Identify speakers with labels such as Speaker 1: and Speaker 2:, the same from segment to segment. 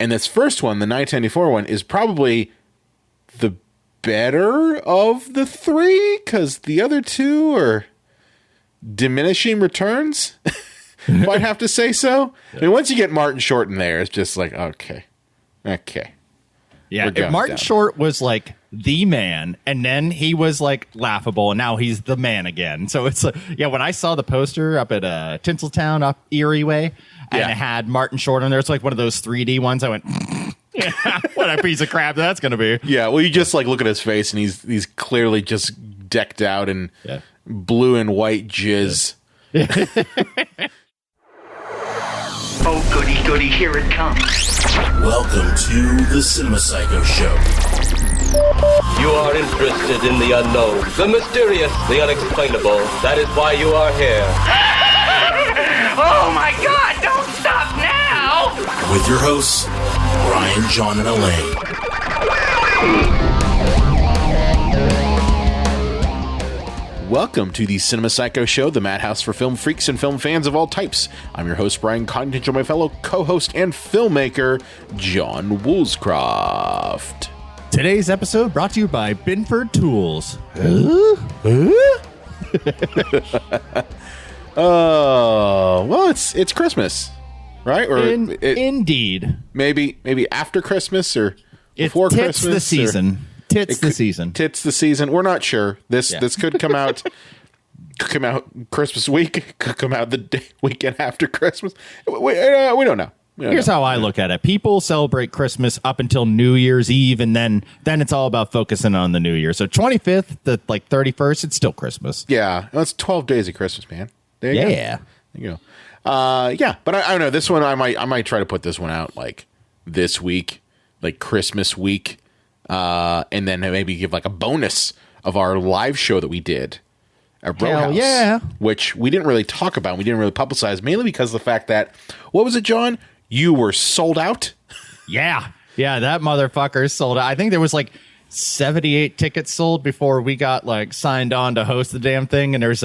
Speaker 1: And this first one, the 1994 one, is probably the better of the three, because the other two are diminishing returns. If I'd have to say so. I mean, once you get Martin Short in there, it's just like, okay.
Speaker 2: Yeah, if Martin Short was like the man, and then he was like laughable, and now he's the man again. So it's like, when I saw the poster up at Tinseltown up Erie Way, and it had Martin Short on there, it's like one of those 3D ones. I went, what a piece of crap that's going to be.
Speaker 1: Yeah, well, you just like look at his face, and he's clearly just decked out in blue and white jizz.
Speaker 3: Oh, goody, goody, here it comes.
Speaker 4: Welcome to the Cinema Psycho Show.
Speaker 5: You are interested in the unknown, the mysterious, the unexplainable. That is why you are here.
Speaker 3: Oh, my God, don't stop now!
Speaker 4: With your hosts, Brian, John, and Elaine.
Speaker 1: Welcome to the Cinema Psycho Show, the madhouse for film freaks and film fans of all types. I'm your host, Brian Cottington, my fellow co-host and filmmaker, John Woolscroft.
Speaker 2: Today's episode brought to you by Binford Tools.
Speaker 1: Well, it's Christmas, right? Or
Speaker 2: indeed.
Speaker 1: Maybe after Christmas or before Christmas.
Speaker 2: The season. Tits the season. We're not sure. This could come out. Could come out Christmas week. Could come out the weekend after Christmas. We don't know. Here's how I look at it. People celebrate Christmas up until New Year's Eve, and then it's all about focusing on the New Year. So 25th to 31st, it's still Christmas.
Speaker 1: Yeah, well, it's 12 days of Christmas, man. There you go. There you go. But I don't know. This one, I might try to put this one out like this week, like Christmas week. And then maybe give like a bonus of our live show that we did at Row House, which we didn't really talk about. We didn't really publicize, mainly because of the fact that, what was it, John? You were sold out?
Speaker 2: Yeah, that motherfucker sold out. I think there was like 78 tickets sold before we got like signed on to host the damn thing. And there's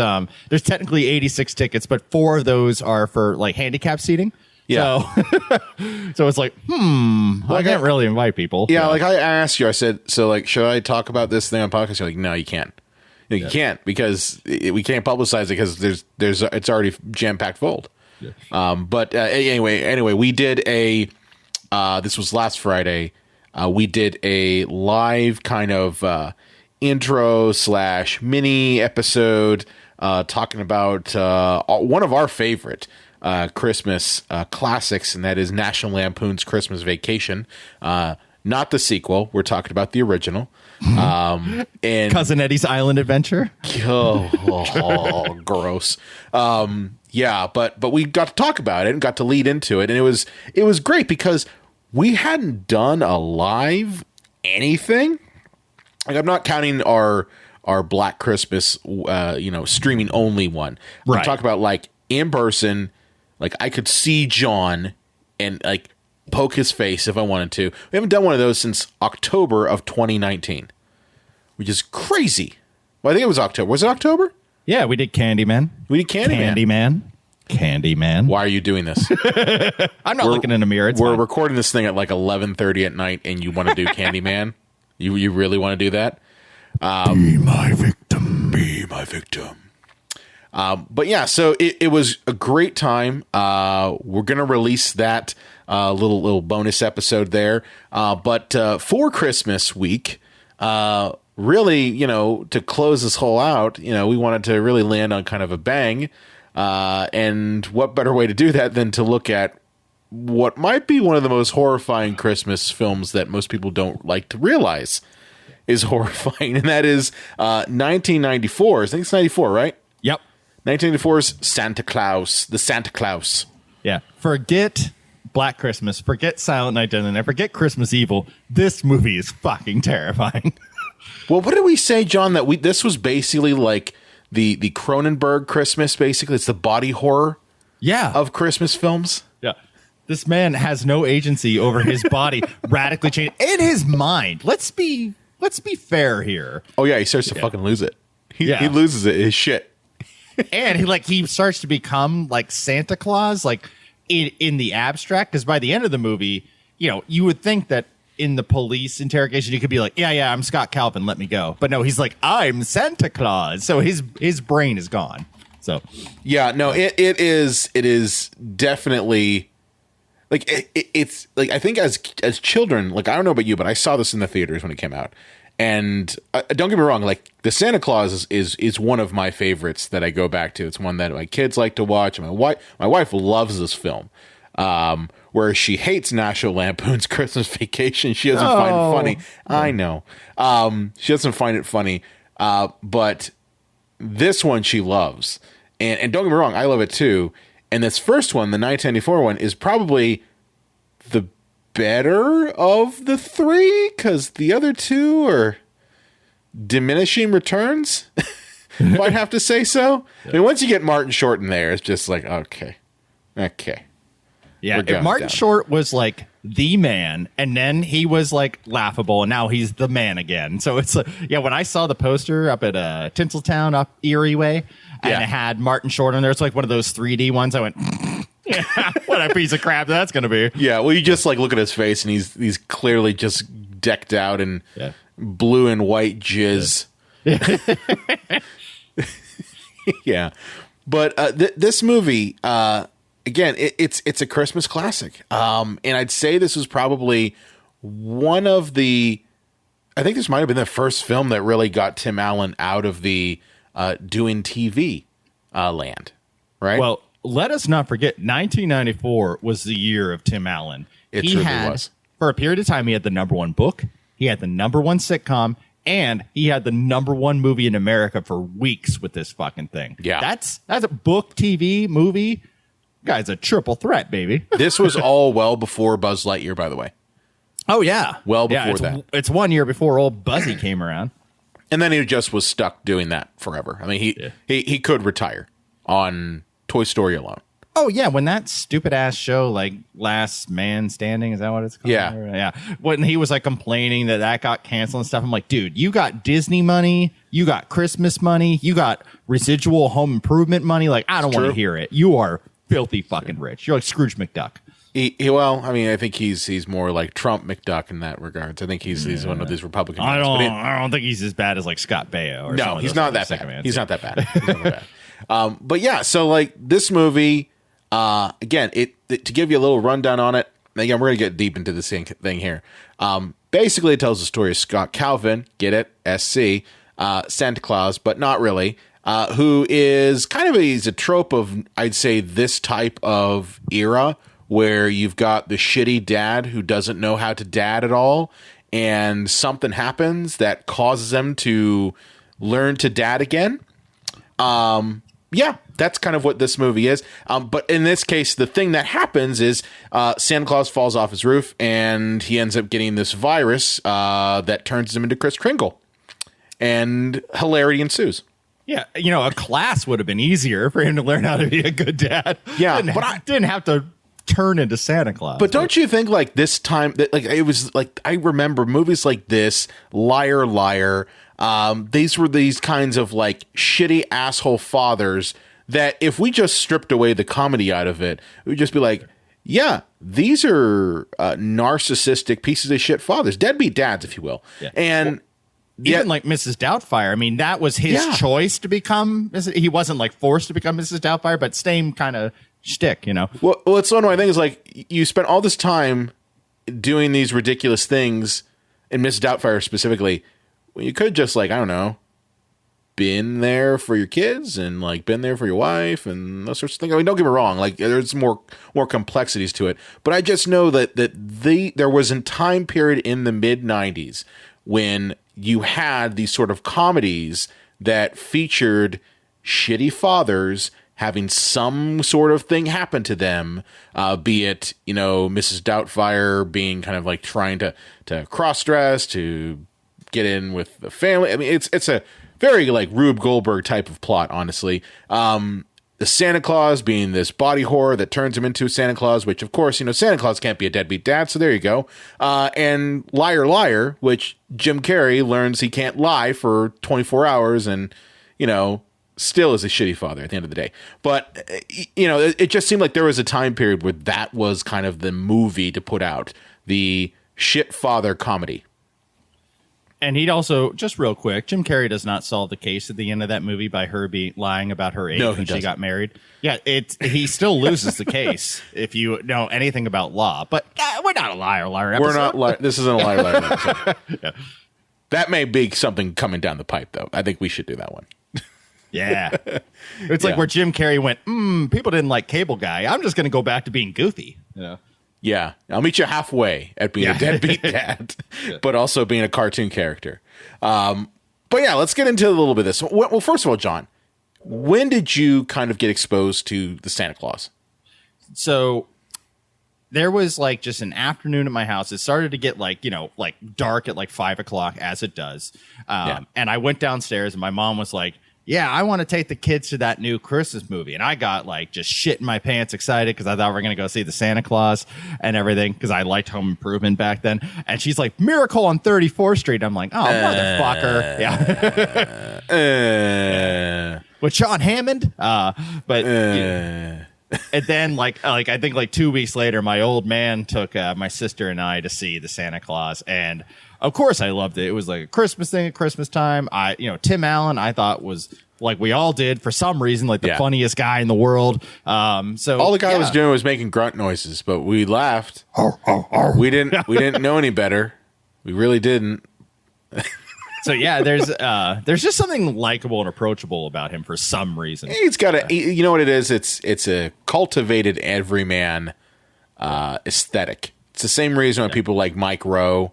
Speaker 2: technically 86 tickets, but 4 of those are for like handicap seating. Yeah. So it's like, I can't really invite people.
Speaker 1: Yeah, like I asked you, I said, so like, should I talk about this thing on podcast? You're like, no, you can't. You can't, because we can't publicize it because it's already jam-packed full. Yeah. But anyway, we did this was last Friday. We did a live kind of intro / mini episode talking about one of our favorite Christmas classics, and that is National Lampoon's Christmas Vacation. Not the sequel. We're talking about the original. And
Speaker 2: Cousin Eddie's Island Adventure.
Speaker 1: Oh, gross. But we got to talk about it and got to lead into it, and it was great because we hadn't done a live anything. Like, I'm not counting our Black Christmas, streaming only one.
Speaker 2: Right.
Speaker 1: I'm talking about like in person. Like, I could see John and like poke his face if I wanted to. We haven't done one of those since October of 2019, which is crazy. Well, I think it was October. Was it October?
Speaker 2: Yeah, we did Candyman. Candyman.
Speaker 1: Why are you doing this?
Speaker 2: I'm not looking in the mirror.
Speaker 1: We're recording this thing at like 11:30 at night, and you want to do Candyman? You really want to do that?
Speaker 4: Be my victim.
Speaker 1: Be my victim. But yeah, so it was a great time. We're going to release that little bonus episode there. But for Christmas week, really, to close this whole out, we wanted to really land on kind of a bang. And what better way to do that than to look at what might be one of the most horrifying Christmas films that most people don't like to realize is horrifying. And that is 1994. I think it's 94, right?
Speaker 2: Yep.
Speaker 1: 1994's Santa Claus, the Santa Claus.
Speaker 2: Yeah. Forget Black Christmas, forget Silent Night, and forget Christmas Evil. This movie is fucking terrifying.
Speaker 1: Well, what did we say, John, that this was basically like the Cronenberg Christmas, basically? It's the body horror of Christmas films.
Speaker 2: Yeah. This man has no agency over his body, radically changed in his mind. Let's be fair here.
Speaker 1: Oh yeah, he starts to fucking lose it. He loses it, his shit.
Speaker 2: And he starts to become like Santa Claus, like in the abstract, because by the end of the movie,
Speaker 6: you would think that in the police interrogation, you could be like, yeah, I'm Scott Calvin, let me go. But no, he's like, I'm Santa Claus. So his brain is gone. So
Speaker 2: yeah, no, it is definitely like it's like, I think as children, like, I don't know about you, but I saw this in the theaters when it came out. And don't get me wrong, like, the Santa Claus is one of my favorites that I go back to. It's one that my kids like to watch. My wife loves this film. Where she hates National Lampoon's Christmas Vacation. She doesn't find it funny. I know. She doesn't find it funny. But this one she loves. And don't get me wrong, I love it too. And this first one, the 1994 one, is probably the better of the three, because the other two are diminishing returns, if I'd have to say so. I mean, once you get Martin Short in there, it's just like, okay.
Speaker 6: Yeah, Martin Short was like the man, and then he was like laughable, and now he's the man again. So it's when I saw the poster up at Tinseltown up Erie Way, and it had Martin Short on there, it's like one of those 3D ones. I went, yeah, what a piece of crap that's going to be.
Speaker 2: Yeah, well, you just like look at his face, and he's clearly just decked out in blue and white jizz. Yeah, but this movie. Again, it's a Christmas classic, and I'd say this was probably one of the. I think this might have been the first film that really got Tim Allen out of the doing TV land, right?
Speaker 6: Well, let us not forget, 1994 was the year of Tim Allen.
Speaker 2: It truly was.
Speaker 6: For a period of time, he had the #1 book, he had the #1 sitcom, and he had the #1 movie in America for weeks with this fucking thing.
Speaker 2: Yeah,
Speaker 6: that's a book, TV, movie. Guy's a triple threat, baby.
Speaker 2: This was all well before Buzz Lightyear, by the way.
Speaker 6: Oh, yeah.
Speaker 2: Well before that.
Speaker 6: It's 1 year before old Buzzy came around.
Speaker 2: And then he just was stuck doing that forever. I mean, he could retire on Toy Story alone.
Speaker 6: Oh, yeah. When that stupid ass show, like Last Man Standing, is that what it's called?
Speaker 2: Yeah.
Speaker 6: Yeah. When he was like complaining that got canceled and stuff, I'm like, dude, you got Disney money, you got Christmas money, you got residual home improvement money. Like, I don't want to hear it. You are filthy fucking rich. You're like Scrooge McDuck.
Speaker 2: Well, I mean, I think he's more like Trump McDuck in that regards. I think he's one of these Republican guys.
Speaker 6: I don't think he's as bad as like Scott Baio.
Speaker 2: No, he's not that bad. He's not that bad. He's not that bad. But yeah, so like this movie, again, to give you a little rundown on it. Again, we're gonna get deep into this thing here. Basically, it tells the story of Scott Calvin. Get it? SC. Santa Claus, but not really. Who is kind of he's a trope of, I'd say, this type of era where you've got the shitty dad who doesn't know how to dad at all, and something happens that causes them to learn to dad again. Yeah, that's kind of what this movie is. But in this case, the thing that happens is Santa Claus falls off his roof, and he ends up getting this virus that turns him into Kris Kringle, and hilarity ensues.
Speaker 6: Yeah, a class would have been easier for him to learn how to be a good dad.
Speaker 2: Yeah,
Speaker 6: but I didn't have to turn into Santa Claus.
Speaker 2: But don't you think, like, this time, that like it was like, I remember movies like this, Liar Liar. These were these kinds of like shitty asshole fathers that if we just stripped away the comedy out of it, it would just be like, yeah, these are narcissistic pieces of shit fathers, deadbeat dads, if you will, and.
Speaker 6: Even like Mrs. Doubtfire, I mean, that was his choice to become. He wasn't like forced to become Mrs. Doubtfire, but same kind of shtick,
Speaker 2: Well, it's one of my things. Like, you spent all this time doing these ridiculous things, and Mrs. Doubtfire specifically. Well, you could just, like, I don't know, been there for your kids and like been there for your wife and those sorts of things. I mean, don't get me wrong, like there's more complexities to it, but I just know that there was a time period in the mid-90s when you had these sort of comedies that featured shitty fathers having some sort of thing happen to them, be it, Mrs. Doubtfire being kind of like trying to cross-dress, to get in with the family. I mean, it's a very like Rube Goldberg type of plot, honestly. The Santa Claus being this body horror that turns him into Santa Claus, which of course, Santa Claus can't be a deadbeat dad, so there you go. And Liar Liar, which Jim Carrey learns he can't lie for 24 hours and, still is a shitty father at the end of the day. But, it just seemed like there was a time period where that was kind of the movie to put out the shit father comedy.
Speaker 6: And he'd also, just real quick, Jim Carrey does not solve the case at the end of that movie by her lying about her age when she got married. Yeah, he still loses the case if you know anything about law. But we're not a liar episode.
Speaker 2: We're not. This isn't a liar episode. Yeah. That may be something coming down the pipe, though. I think we should do that one.
Speaker 6: Yeah. It's like where Jim Carrey went, people didn't like Cable Guy. I'm just going to go back to being goofy. You know?
Speaker 2: Yeah, I'll meet you halfway at being a deadbeat dad, but also being a cartoon character. But yeah, let's get into a little bit of this. Well, first of all, John, when did you kind of get exposed to the Santa Claus?
Speaker 6: So there was like just an afternoon at my house. It started to get like dark at like 5 o'clock as it does. And I went downstairs and my mom was like, yeah, I want to take the kids to that new Christmas movie. And I got like just shit in my pants excited because I thought we were going to go see the Santa Claus and everything because I liked Home Improvement back then. And she's like, Miracle on 34th Street. I'm like, oh, motherfucker. Yeah. With Sean Hammond. And then like I think like 2 weeks later, my old man took my sister and I to see the Santa Claus. And of course I loved it. It was like a Christmas thing at Christmas time. Tim Allen, I thought was like we all did for some reason, like the funniest guy in the world. So
Speaker 2: all the guy was doing was making grunt noises, but we laughed. We didn't know any better. We really didn't.
Speaker 6: So yeah, there's just something likable and approachable about him for some reason.
Speaker 2: He's got you know what it is? It's a cultivated everyman aesthetic. It's the same reason why people like Mike Rowe.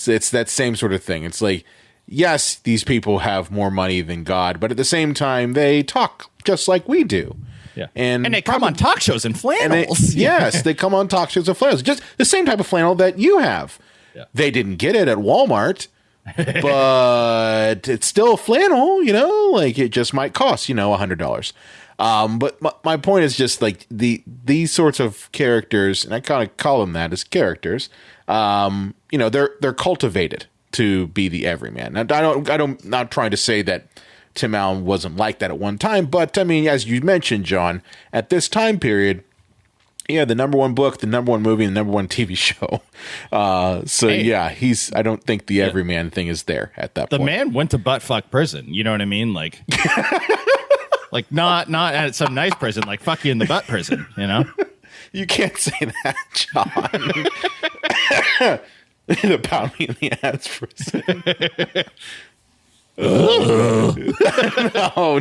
Speaker 2: It's that same sort of thing. It's like, yes, these people have more money than God, but at the same time, they talk just like we do.
Speaker 6: Yeah. And they come on talk shows in flannels.
Speaker 2: Yes, they come on talk shows in flannels. Just the same type of flannel that you have. Yeah. They didn't get it at Walmart, but it's still a flannel, like it just might cost, $100. But my point is just like these sorts of characters, and I kind of call them that as characters. They're cultivated to be the everyman. Now, not trying to say that Tim Allen wasn't like that at one time, but I mean, as you mentioned, John, at this time period, the number one book, the number one movie, and the number one TV show. I don't think the everyman thing is there at that point.
Speaker 6: The man went to buttfuck prison. You know what I mean? Like, like not at some nice prison, like fuck you in the butt prison,
Speaker 2: You can't say that, John. The pound me in the ass prison.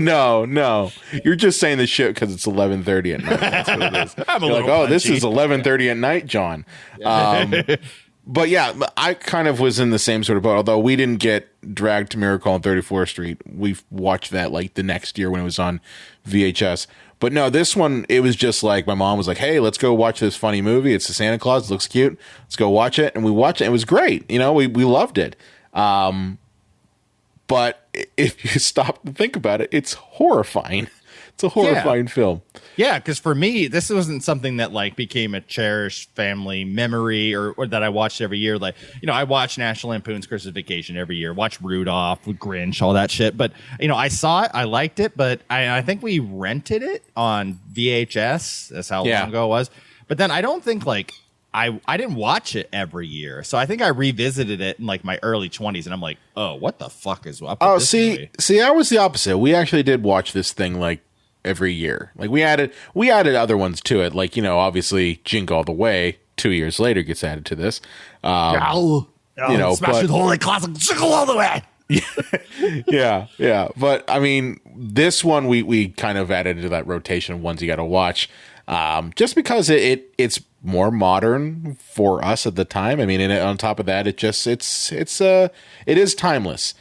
Speaker 2: No. You're just saying this shit because it's 11:30 at night. That's what it is. You're like, this is 11:30 at night, John. But yeah, I kind of was in the same sort of boat. Although we didn't get dragged to Miracle on 34th Street. We watched that like the next year when it was on VHS. But no, this one, it was just like my mom was like, hey, let's go watch this funny movie. It's the Santa Claus. It looks cute. Let's go watch it. And we watched it. It was great. We loved it. But if you stop and think about it, it's horrifying. It's a horrifying film.
Speaker 6: Yeah, because for me, this wasn't something that like became a cherished family memory or that I watched every year. Like, I watch National Lampoon's Christmas Vacation every year, watch Rudolph, Grinch, all that shit. But, I saw it, I liked it, but I think we rented it on VHS. That's how long ago it was. But then I don't think like I didn't watch it every year. So I think I revisited it in like my early 20s and I'm like, oh, what the fuck is up with this movie?
Speaker 2: See, I was the opposite. We actually did watch this thing like every year. Like we added other ones to it. Like, obviously Jingle All the Way 2 years later gets added to this.
Speaker 6: Smash with holy classic Jingle All the Way.
Speaker 2: Yeah. But I mean, this one we kind of added to that rotation of ones you got to watch. Just because it's more modern for us at the time. I mean, and on top of that, it is timeless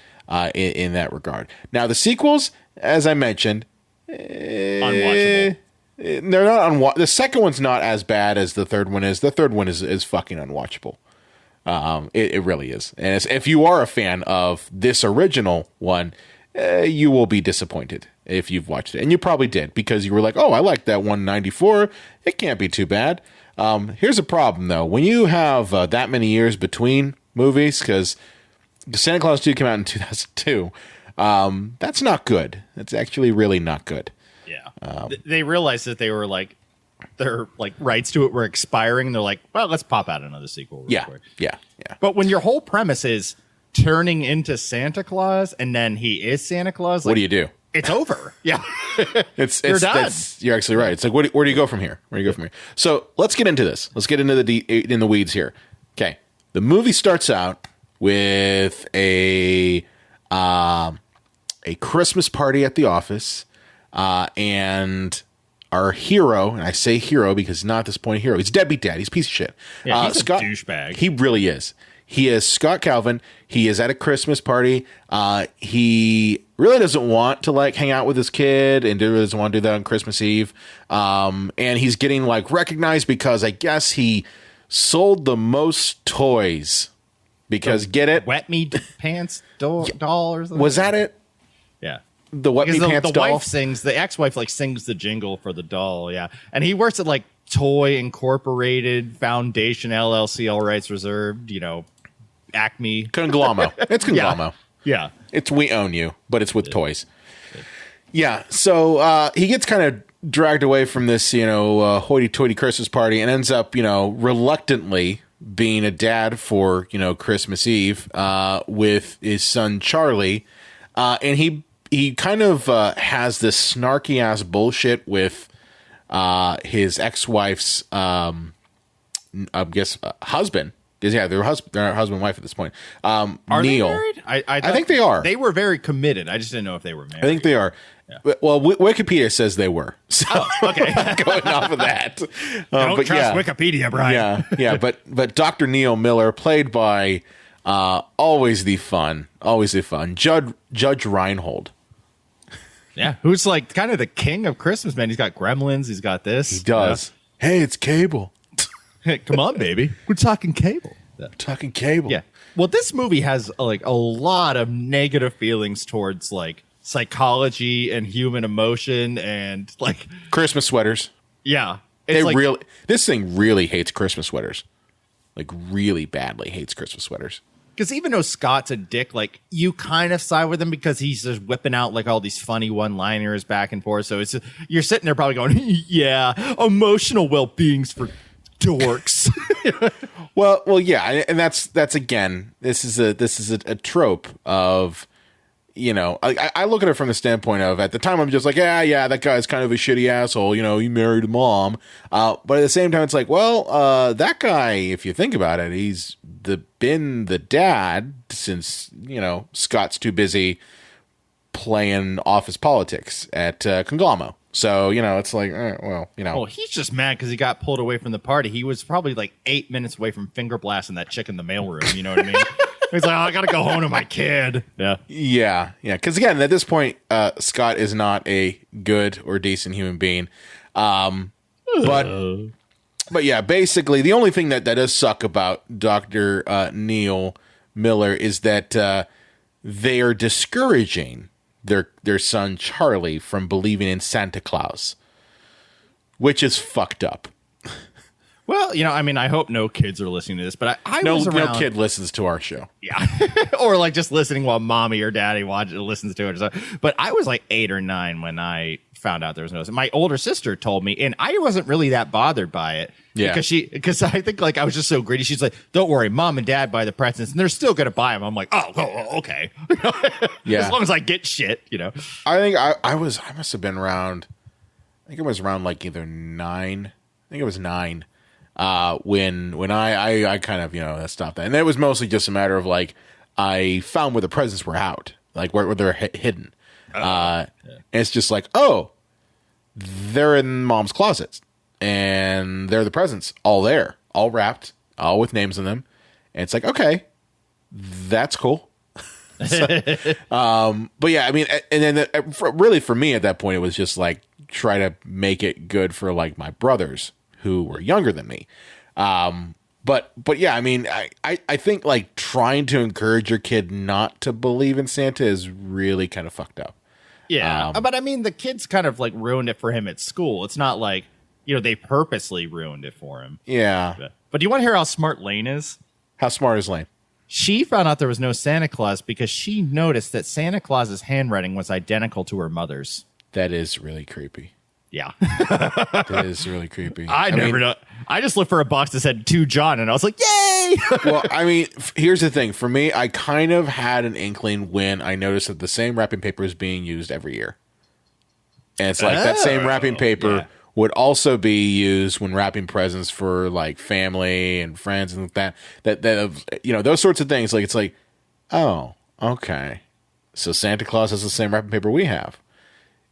Speaker 2: in that regard. Now the sequels, as I mentioned,
Speaker 6: unwatchable.
Speaker 2: They're not the second one's not as bad as the third one is. The third one is fucking unwatchable. It really is. And if you are a fan of this original one, you will be disappointed if you've watched it. And you probably did because you were like, oh, I like that 194. It can't be too bad. Here's a problem, though. When you have that many years between movies, because Santa Claus 2 came out in 2002, that's not good. That's actually really not good.
Speaker 6: Yeah. They realized that they were like their like rights to it were expiring. They're like, well, let's pop out another sequel. Real quick.
Speaker 2: Yeah.
Speaker 6: But when your whole premise is turning into Santa Claus and then he is Santa Claus, like,
Speaker 2: what do you do?
Speaker 6: It's over. Yeah.
Speaker 2: You're done. You're actually right. It's like, where do you go from here? So let's get into this. Let's get into in the weeds here. Okay. The movie starts out with a Christmas party at the office, and our hero, and I say hero because not at this point a hero, he's a deadbeat dad. He's a piece of shit.
Speaker 6: Yeah, he's Scott, a douchebag.
Speaker 2: He really is. He is Scott Calvin. He is at a Christmas party. He really doesn't want to like hang out with his kid and really doesn't want to do that on Christmas Eve. And he's getting like recognized because I guess he sold the most toys. Because get it?
Speaker 6: Wet Me Pants doll or something?
Speaker 2: Was that it?
Speaker 6: Yeah.
Speaker 2: The Wet Me Pants doll?
Speaker 6: The wife sings, the ex-wife like sings the jingle for the doll, yeah. And he works at like Toy Incorporated, Foundation, LLC, all rights reserved, Acme.
Speaker 2: Conglommo. It's Conglommo.
Speaker 6: Yeah.
Speaker 2: It's We Own You, but it's with toys. Yeah. So he gets kind of dragged away from this, hoity-toity Christmas party and ends up, reluctantly being a dad for, Christmas Eve with his son Charlie. And he kind of has this snarky-ass bullshit with his ex-wife's, husband. They're husband and wife at this point.
Speaker 6: Are
Speaker 2: Neil.
Speaker 6: they married?
Speaker 2: I think they are.
Speaker 6: They were very committed. I just didn't know if they were married.
Speaker 2: I think they are. Yeah. Well, Wikipedia says they were. So
Speaker 6: okay.
Speaker 2: Going off of that.
Speaker 6: Don't trust Wikipedia, Brian.
Speaker 2: Yeah. But Dr. Neil Miller, played by always the fun Judge Reinhold.
Speaker 6: Yeah, who's like kind of the king of Christmas, man. He's got Gremlins. He's got this.
Speaker 2: He does. Yeah. Hey, it's cable.
Speaker 6: Come on, baby. We're talking cable.
Speaker 2: Talking cable.
Speaker 6: Yeah. Well, this movie has like a lot of negative feelings towards like psychology and human emotion and like
Speaker 2: Christmas sweaters.
Speaker 6: Yeah.
Speaker 2: This thing really hates Christmas sweaters. Like really badly hates Christmas sweaters.
Speaker 6: Because even though Scott's a dick, like you kind of side with him because he's just whipping out like all these funny one-liners back and forth. So you're sitting there probably going, yeah, emotional well-being's for dorks.
Speaker 2: well, yeah, and that's again, this is a trope of, I look at it from the standpoint of at the time I'm just like, yeah, that guy's kind of a shitty asshole. He married a mom, but at the same time it's like, well, that guy, if you think about it, he's been the dad since Scott's too busy playing office politics at Conglommo. So, it's like, Well,
Speaker 6: he's just mad because he got pulled away from the party. He was probably like 8 minutes away from finger blasting that chick in the mailroom. You know what I mean? He's like, I got to go home to my kid.
Speaker 2: Yeah. Because, again, at this point, Scott is not a good or decent human being. But yeah, basically, the only thing that does suck about Dr. Neil Miller is that they are discouraging their son Charlie from believing in Santa Claus, which is fucked up.
Speaker 6: Well, I hope no kids are listening to this, but I was around.
Speaker 2: No kid listens to our show.
Speaker 6: Yeah. Or like just listening while mommy or daddy listens to it. But I was like 8 or 9 when I found out there was no. My older sister told me, and I wasn't really that bothered by it.
Speaker 2: Yeah.
Speaker 6: Because I think like I was just so greedy. She's like, don't worry, mom and dad buy the presents and they're still going to buy them. I'm like, oh okay.
Speaker 2: Yeah.
Speaker 6: As long as I get shit,
Speaker 2: I think I must have been around, I think it was around like either 9. I think it was 9. When I kind of, stopped that. And it was mostly just a matter of like, I found where the presents were out, like where they're hidden. And it's just like, they're in mom's closets and they're the presents all there, all wrapped, all with names on them. And it's like, okay, that's cool. But yeah, I mean, and then really for me at that point, it was just like, try to make it good for like my brothers who were younger than me. But yeah, I mean, I think like trying to encourage your kid not to believe in Santa is really kind of fucked up.
Speaker 6: Yeah. But I mean, the kids kind of like ruined it for him at school. It's not like, they purposely ruined it for him.
Speaker 2: Yeah.
Speaker 6: But do you want to hear how smart Lane is?
Speaker 2: How smart is Lane?
Speaker 6: She found out there was no Santa Claus because she noticed that Santa Claus's handwriting was identical to her mother's.
Speaker 2: That is really creepy.
Speaker 6: Yeah.
Speaker 2: That is really creepy.
Speaker 6: I never know. I just looked for a box that said to John, and I was like, yay!
Speaker 2: Well, I mean, here's the thing. For me, I kind of had an inkling when I noticed that the same wrapping paper is being used every year. And it's like that same wrapping paper would also be used when wrapping presents for like family and friends and that those sorts of things. Like, it's like, oh, okay. So Santa Claus has the same wrapping paper we have.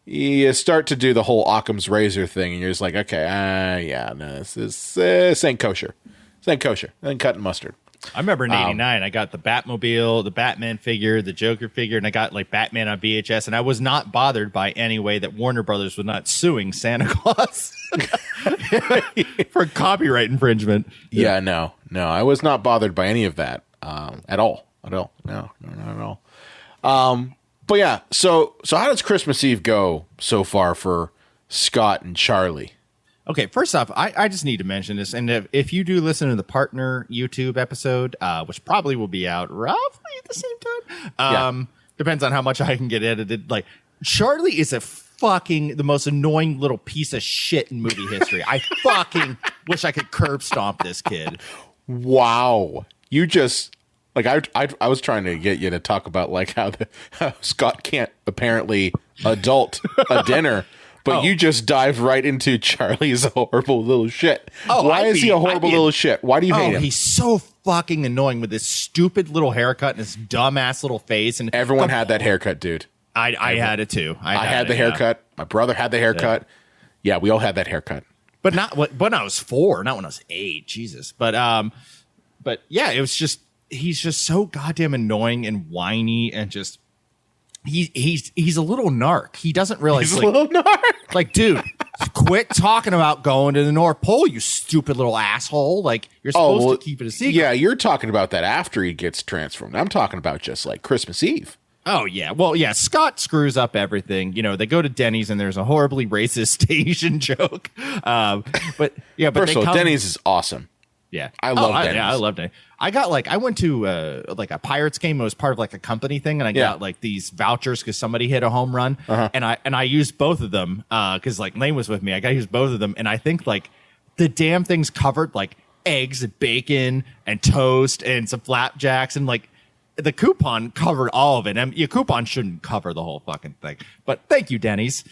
Speaker 2: You start to do the whole Occam's razor thing, and you're just like, okay, no, this ain't kosher. This ain't kosher. This ain't cut and mustard.
Speaker 6: I remember in '89, I got the Batmobile, the Batman figure, the Joker figure, and I got like Batman on VHS, and I was not bothered by any way that Warner Brothers was not suing Santa Claus for copyright infringement.
Speaker 2: Yeah, no, I was not bothered by any of that at all. No, not at all. But yeah, so how does Christmas Eve go so far for Scott and Charlie?
Speaker 6: Okay, first off, I just need to mention this, and if you do listen to the Partner YouTube episode, which probably will be out roughly at the same time, depends on how much I can get edited. Like, Charlie is the most annoying little piece of shit in movie history. I fucking wish I could curb stomp this kid.
Speaker 2: Wow, you just. Like, I was trying to get you to talk about like how Scott can't apparently adult a dinner, but you just dive right into Charlie's horrible little shit. Why is he a horrible little shit? Why do you hate him?
Speaker 6: He's so fucking annoying with this stupid little haircut and this dumbass little face. And
Speaker 2: everyone had that haircut, dude.
Speaker 6: I had it too. I
Speaker 2: had the haircut. My brother had the haircut. Yeah, we all had that haircut.
Speaker 6: But not when I was 4, not when I was 8. Jesus. But yeah, it was just. He's just so goddamn annoying and whiny, and just he's a little narc. He doesn't realize
Speaker 2: he's a little narc.
Speaker 6: Like, dude, quit talking about going to the North Pole, you stupid little asshole. Like, you're supposed to keep it a secret.
Speaker 2: Yeah, you're talking about that after he gets transformed. I'm talking about just like Christmas Eve.
Speaker 6: Oh, yeah. Well, yeah, Scott screws up everything. You know, they go to Denny's and there's a horribly racist Asian joke. But
Speaker 2: first of all, Denny's is awesome.
Speaker 6: Yeah.
Speaker 2: I love Denny's.
Speaker 6: I love Denny's. I went to like a Pirates game. It was part of like a company thing, and I got like these vouchers because somebody hit a home run, and I used both of them because like Lane was with me. I got to use both of them, and I think like the damn things covered like eggs and bacon and toast and some flapjacks, and like the coupon covered all of it. And your coupon shouldn't cover the whole fucking thing. But thank you, Denny's.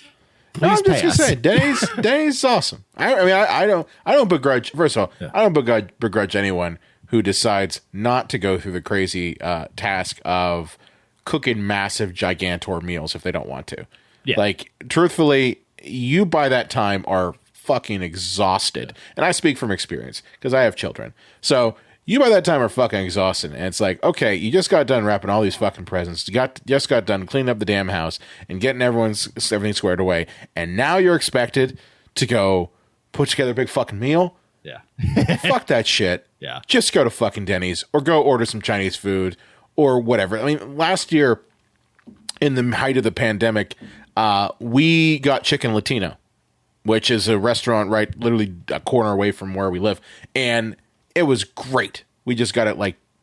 Speaker 6: Please
Speaker 2: I'm just gonna say, Denny's is awesome. I don't begrudge. First of all, I don't begrudge anyone who decides not to go through the crazy task of cooking massive gigantor meals if they don't want to. Yeah. Like, truthfully, you by that time are fucking exhausted. And I speak from experience because I have children. So you by that time are fucking exhausted. And it's like, okay, you just got done wrapping all these fucking presents. You just got done cleaning up the damn house and getting everything squared away. And now you're expected to go put together a big fucking meal.
Speaker 6: Yeah.
Speaker 2: Fuck that shit.
Speaker 6: Yeah.
Speaker 2: Just go to fucking Denny's or go order some Chinese food or whatever. I mean, last year in the height of the pandemic, we got Chicken Latino, which is a restaurant right literally a corner away from where we live. And it was great. We just got it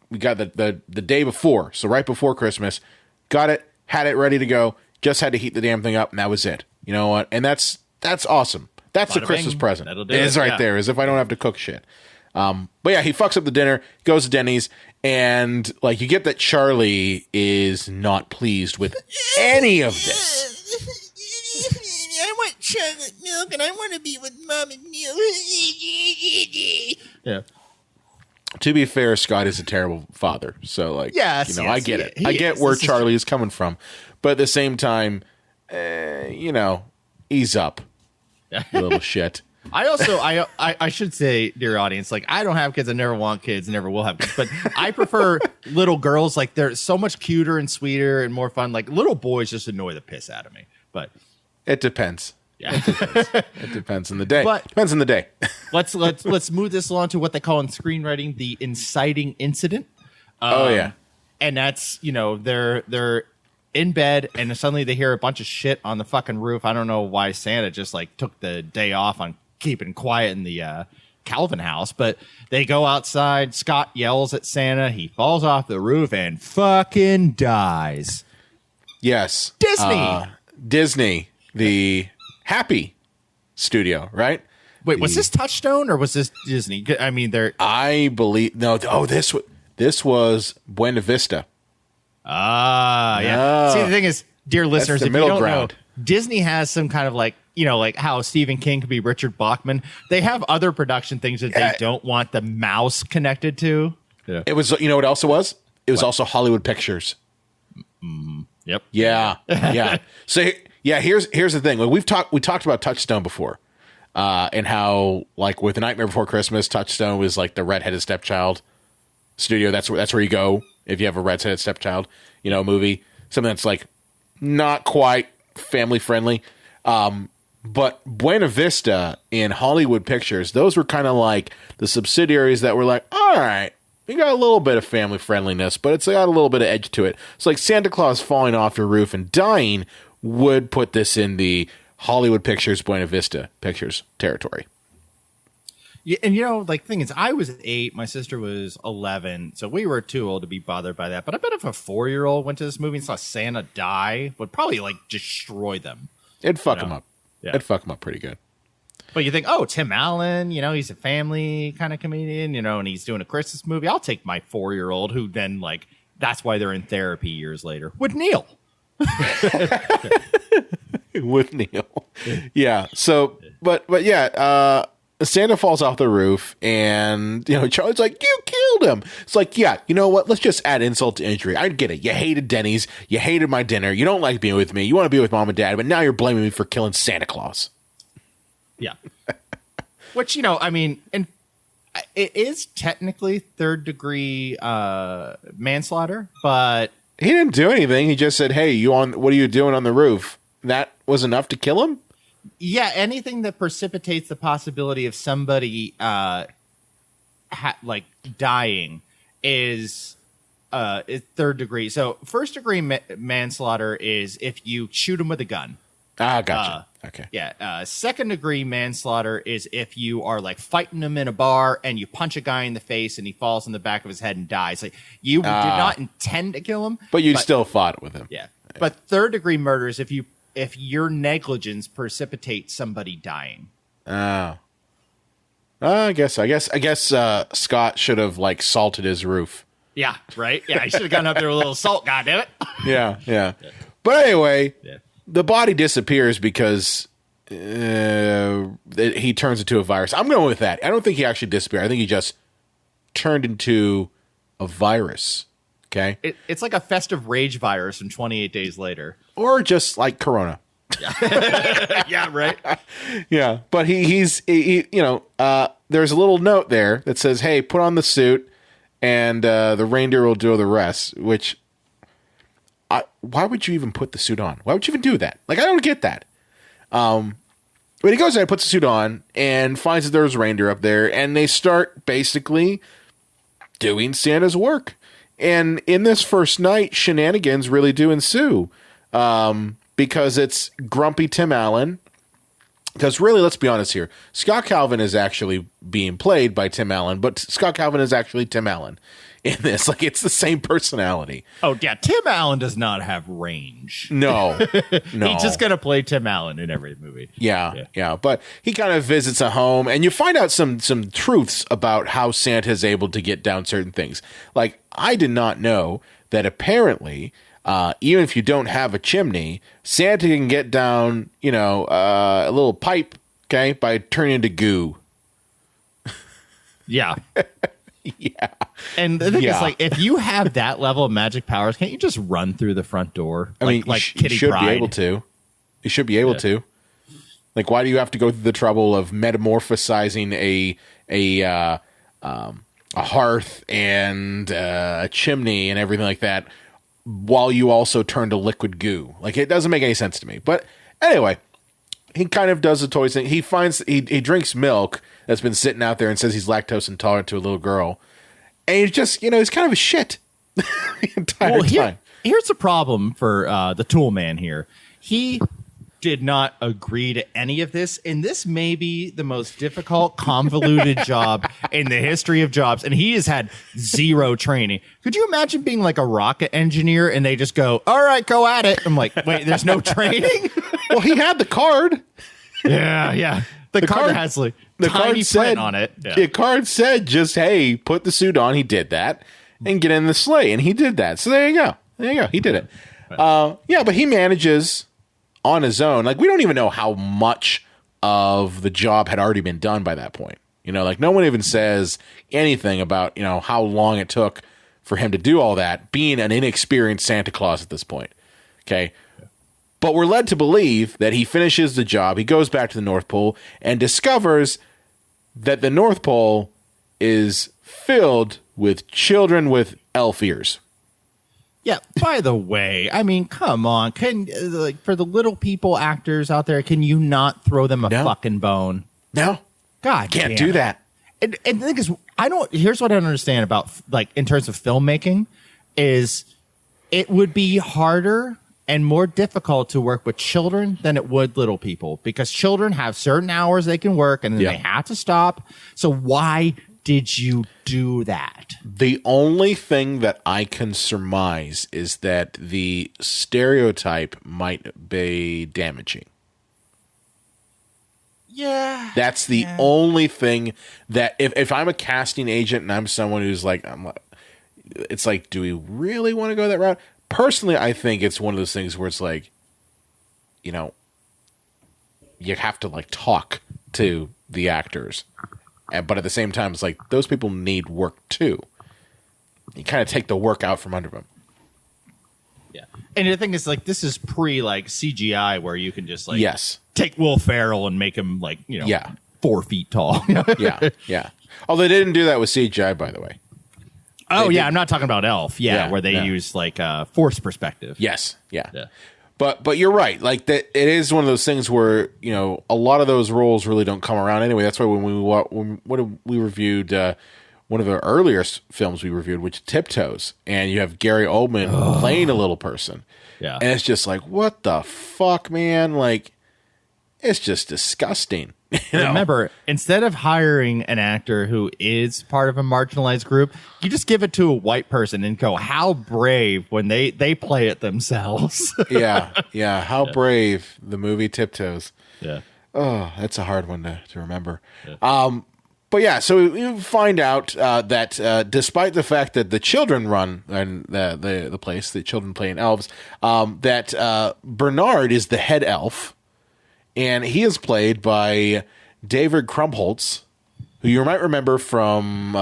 Speaker 2: we got the day before. So right before Christmas, got it, had it ready to go, just had to heat the damn thing up, and that was it. You know what? And that's awesome. That's the Christmas present. It's right there, as if I don't have to cook shit. But yeah, he fucks up the dinner, goes to Denny's, and like you get that Charlie is not pleased with any of this.
Speaker 7: I want chocolate milk, and I want to be with Mom and Neil.
Speaker 6: Yeah.
Speaker 2: To be fair, Scott is a terrible father, so like, I get it. I get where Charlie is coming from, but at the same time, ease up. You little shit.
Speaker 6: I also, I should say, dear audience, like, I don't have kids. I never want kids. Never will have kids. But I prefer little girls. Like, they're so much cuter and sweeter and more fun. Like, little boys just annoy the piss out of me. But
Speaker 2: it depends.
Speaker 6: Yeah,
Speaker 2: it depends on the day.
Speaker 6: But
Speaker 2: depends on the day.
Speaker 6: let's move this along to what they call in screenwriting the inciting incident. And that's they're in bed, and suddenly they hear a bunch of shit on the fucking roof. I don't know why Santa just like took the day off on keeping quiet in the Calvin house, but they go outside. Scott yells at Santa. He falls off the roof and fucking dies.
Speaker 2: Yes.
Speaker 6: Disney,
Speaker 2: the happy studio, right?
Speaker 6: Wait, was this Touchstone or was this Disney? I mean,
Speaker 2: I believe no. Oh, this was Buena Vista.
Speaker 6: Yeah. See, the thing is, dear listeners, if you don't know, Disney has some kind of like how Stephen King could be Richard Bachman. They have other production things that they don't want the mouse connected to. Yeah.
Speaker 2: It was, what else it was? It was also Hollywood Pictures.
Speaker 6: Yep.
Speaker 2: Yeah. So here's the thing. Like we talked about Touchstone before, and how like with The Nightmare Before Christmas, Touchstone was like the redheaded stepchild studio. That's where you go if you have a redheaded stepchild, movie, something that's like not quite family friendly. But Buena Vista in Hollywood Pictures, those were kind of like the subsidiaries that were like, all right, we got a little bit of family friendliness, but it's got a little bit of edge to it. It's like Santa Claus falling off your roof and dying would put this in the Hollywood Pictures, Buena Vista Pictures territory.
Speaker 6: Yeah, and the thing is, I was 8, my sister was 11, so we were too old to be bothered by that. But I bet if a 4-year-old went to this movie and saw Santa die, would probably destroy them.
Speaker 2: It'd fuck them up. Yeah. It'd fuck them up pretty good.
Speaker 6: But you think, Tim Allen, he's a family kind of comedian, and he's doing a Christmas movie. I'll take my 4-year-old who then that's why they're in therapy years later with Neil.
Speaker 2: With Neil. Yeah. So, but yeah, Santa falls off the roof and, Charlie's like, you killed him. It's like, yeah, you know what? Let's just add insult to injury. I get it. You hated Denny's. You hated my dinner. You don't like being with me. You want to be with mom and dad, but now you're blaming me for killing Santa Claus.
Speaker 6: Yeah. Which, and it is technically third-degree manslaughter, but
Speaker 2: he didn't do anything. He just said, hey, what are you doing on the roof? That was enough to kill him?
Speaker 6: Yeah, anything that precipitates the possibility of somebody dying is third degree. So first degree manslaughter is if you shoot him with a gun.
Speaker 2: Ah, gotcha. Okay.
Speaker 6: Yeah. Second degree manslaughter is if you are fighting him in a bar and you punch a guy in the face and he falls in the back of his head and dies. Like you did not intend to kill him,
Speaker 2: but you still fought with him.
Speaker 6: Yeah. But third degree murder is if your negligence precipitates somebody dying.
Speaker 2: Oh. I guess Scott should have salted his roof.
Speaker 6: Yeah, right? Yeah, he should have gone up there with a little salt, goddammit.
Speaker 2: Yeah. But anyway, the body disappears because he turns into a virus. I'm going with that. I don't think he actually disappeared. I think he just turned into a virus. Okay?
Speaker 6: It's like a festive rage virus from 28 days later.
Speaker 2: Or just like Corona.
Speaker 6: Yeah, right?
Speaker 2: Yeah, but he's there's a little note there that says, hey, put on the suit and the reindeer will do the rest, which why would you even put the suit on? Why would you even do that? I don't get that. But he goes and puts the suit on and finds that there's reindeer up there, and they start basically doing Santa's work. And in this first night, shenanigans really do ensue. Because it's grumpy Tim Allen. Because really, let's be honest here. Scott Calvin is actually being played by Tim Allen, but Scott Calvin is actually Tim Allen in this. It's the same personality.
Speaker 6: Oh, yeah. Tim Allen does not have range.
Speaker 2: No.
Speaker 6: He's just going to play Tim Allen in every movie.
Speaker 2: Yeah. But he kind of visits a home, and you find out some truths about how Santa is able to get down certain things. I did not know that apparently... even if you don't have a chimney, Santa can get down, a little pipe, okay, by turning into goo.
Speaker 6: Yeah.
Speaker 2: Yeah.
Speaker 6: And the thing is, if you have that level of magic powers, can't you just run through the front door?
Speaker 2: Kitty Pryde? You should be able to. You should be able to. Why do you have to go through the trouble of metamorphosizing a hearth and a chimney and everything like that, while you also turn to liquid goo? It doesn't make any sense to me. But anyway, he kind of does the toys thing. He finds he drinks milk that's been sitting out there and says he's lactose intolerant to a little girl. And he's just, he's kind of a shit the entire time.
Speaker 6: Here's the problem for the tool man here. He did not agree to any of this, and this may be the most difficult, convoluted job in the history of jobs, and he has had zero training. Could you imagine being a rocket engineer and they just go, all right, go at it? I'm like, wait, there's no training?
Speaker 2: Well, he had the card.
Speaker 6: Yeah. The card has like tiny print on it. Yeah.
Speaker 2: The card said just, hey, put the suit on. He did that. And get in the sleigh. And he did that. So there you go. He did it. But he manages on his own. Like, we don't even know how much of the job had already been done by that point. You know, like, no one even says anything about, you know, how long it took for him to do all that, being an inexperienced Santa Claus at this point. Okay. But we're led to believe that he finishes the job. He goes back to the North Pole and discovers that the North Pole is filled with children with elf ears.
Speaker 6: Yeah. By the way, I mean, come on. For the little people actors out there, can you not throw them a fucking bone?
Speaker 2: No.
Speaker 6: God,
Speaker 2: can't do that.
Speaker 6: And the thing is, here's what I don't understand about, like, in terms of filmmaking, is it would be harder and more difficult to work with children than it would little people, because children have certain hours they can work and then they have to stop. So why did you do that?
Speaker 2: The only thing that I can surmise is that the stereotype might be damaging.
Speaker 6: Yeah.
Speaker 2: That's the only thing that if I'm a casting agent and I'm someone who's like, it's like, do we really want to go that route? Personally, I think it's one of those things where it's like, you know, you have to like talk to the actors. But at the same time, it's like, those people need work too. You kind of take the work out from under them.
Speaker 6: Yeah. And the thing is, like, this is pre like CGI where you can just like take Will Ferrell and make him like, you know, 4 feet tall.
Speaker 2: Yeah. Although they didn't do that with CGI, by the way.
Speaker 6: I'm not talking about Elf. Where they use like force perspective.
Speaker 2: Yes. Yeah. But you're right. Like, that, it is one of those things where, you know, a lot of those roles really don't come around anyway. That's why when we reviewed one of the earlier films we reviewed, which Tiptoes, and you have Gary Oldman playing a little person.
Speaker 6: Yeah.
Speaker 2: And it's just like, what the fuck, man? Like, it's just disgusting. You know?
Speaker 6: Remember, instead of hiring an actor who is part of a marginalized group, you just give it to a white person and go, how brave when they play it themselves.
Speaker 2: Yeah. How brave, the movie Tiptoes.
Speaker 6: Yeah.
Speaker 2: Oh, that's a hard one to remember. Yeah. But yeah, so we find out that despite the fact that the children run and the place, the children playing elves, that Bernard is the head elf, and he is played by David Krumholtz, who you might remember from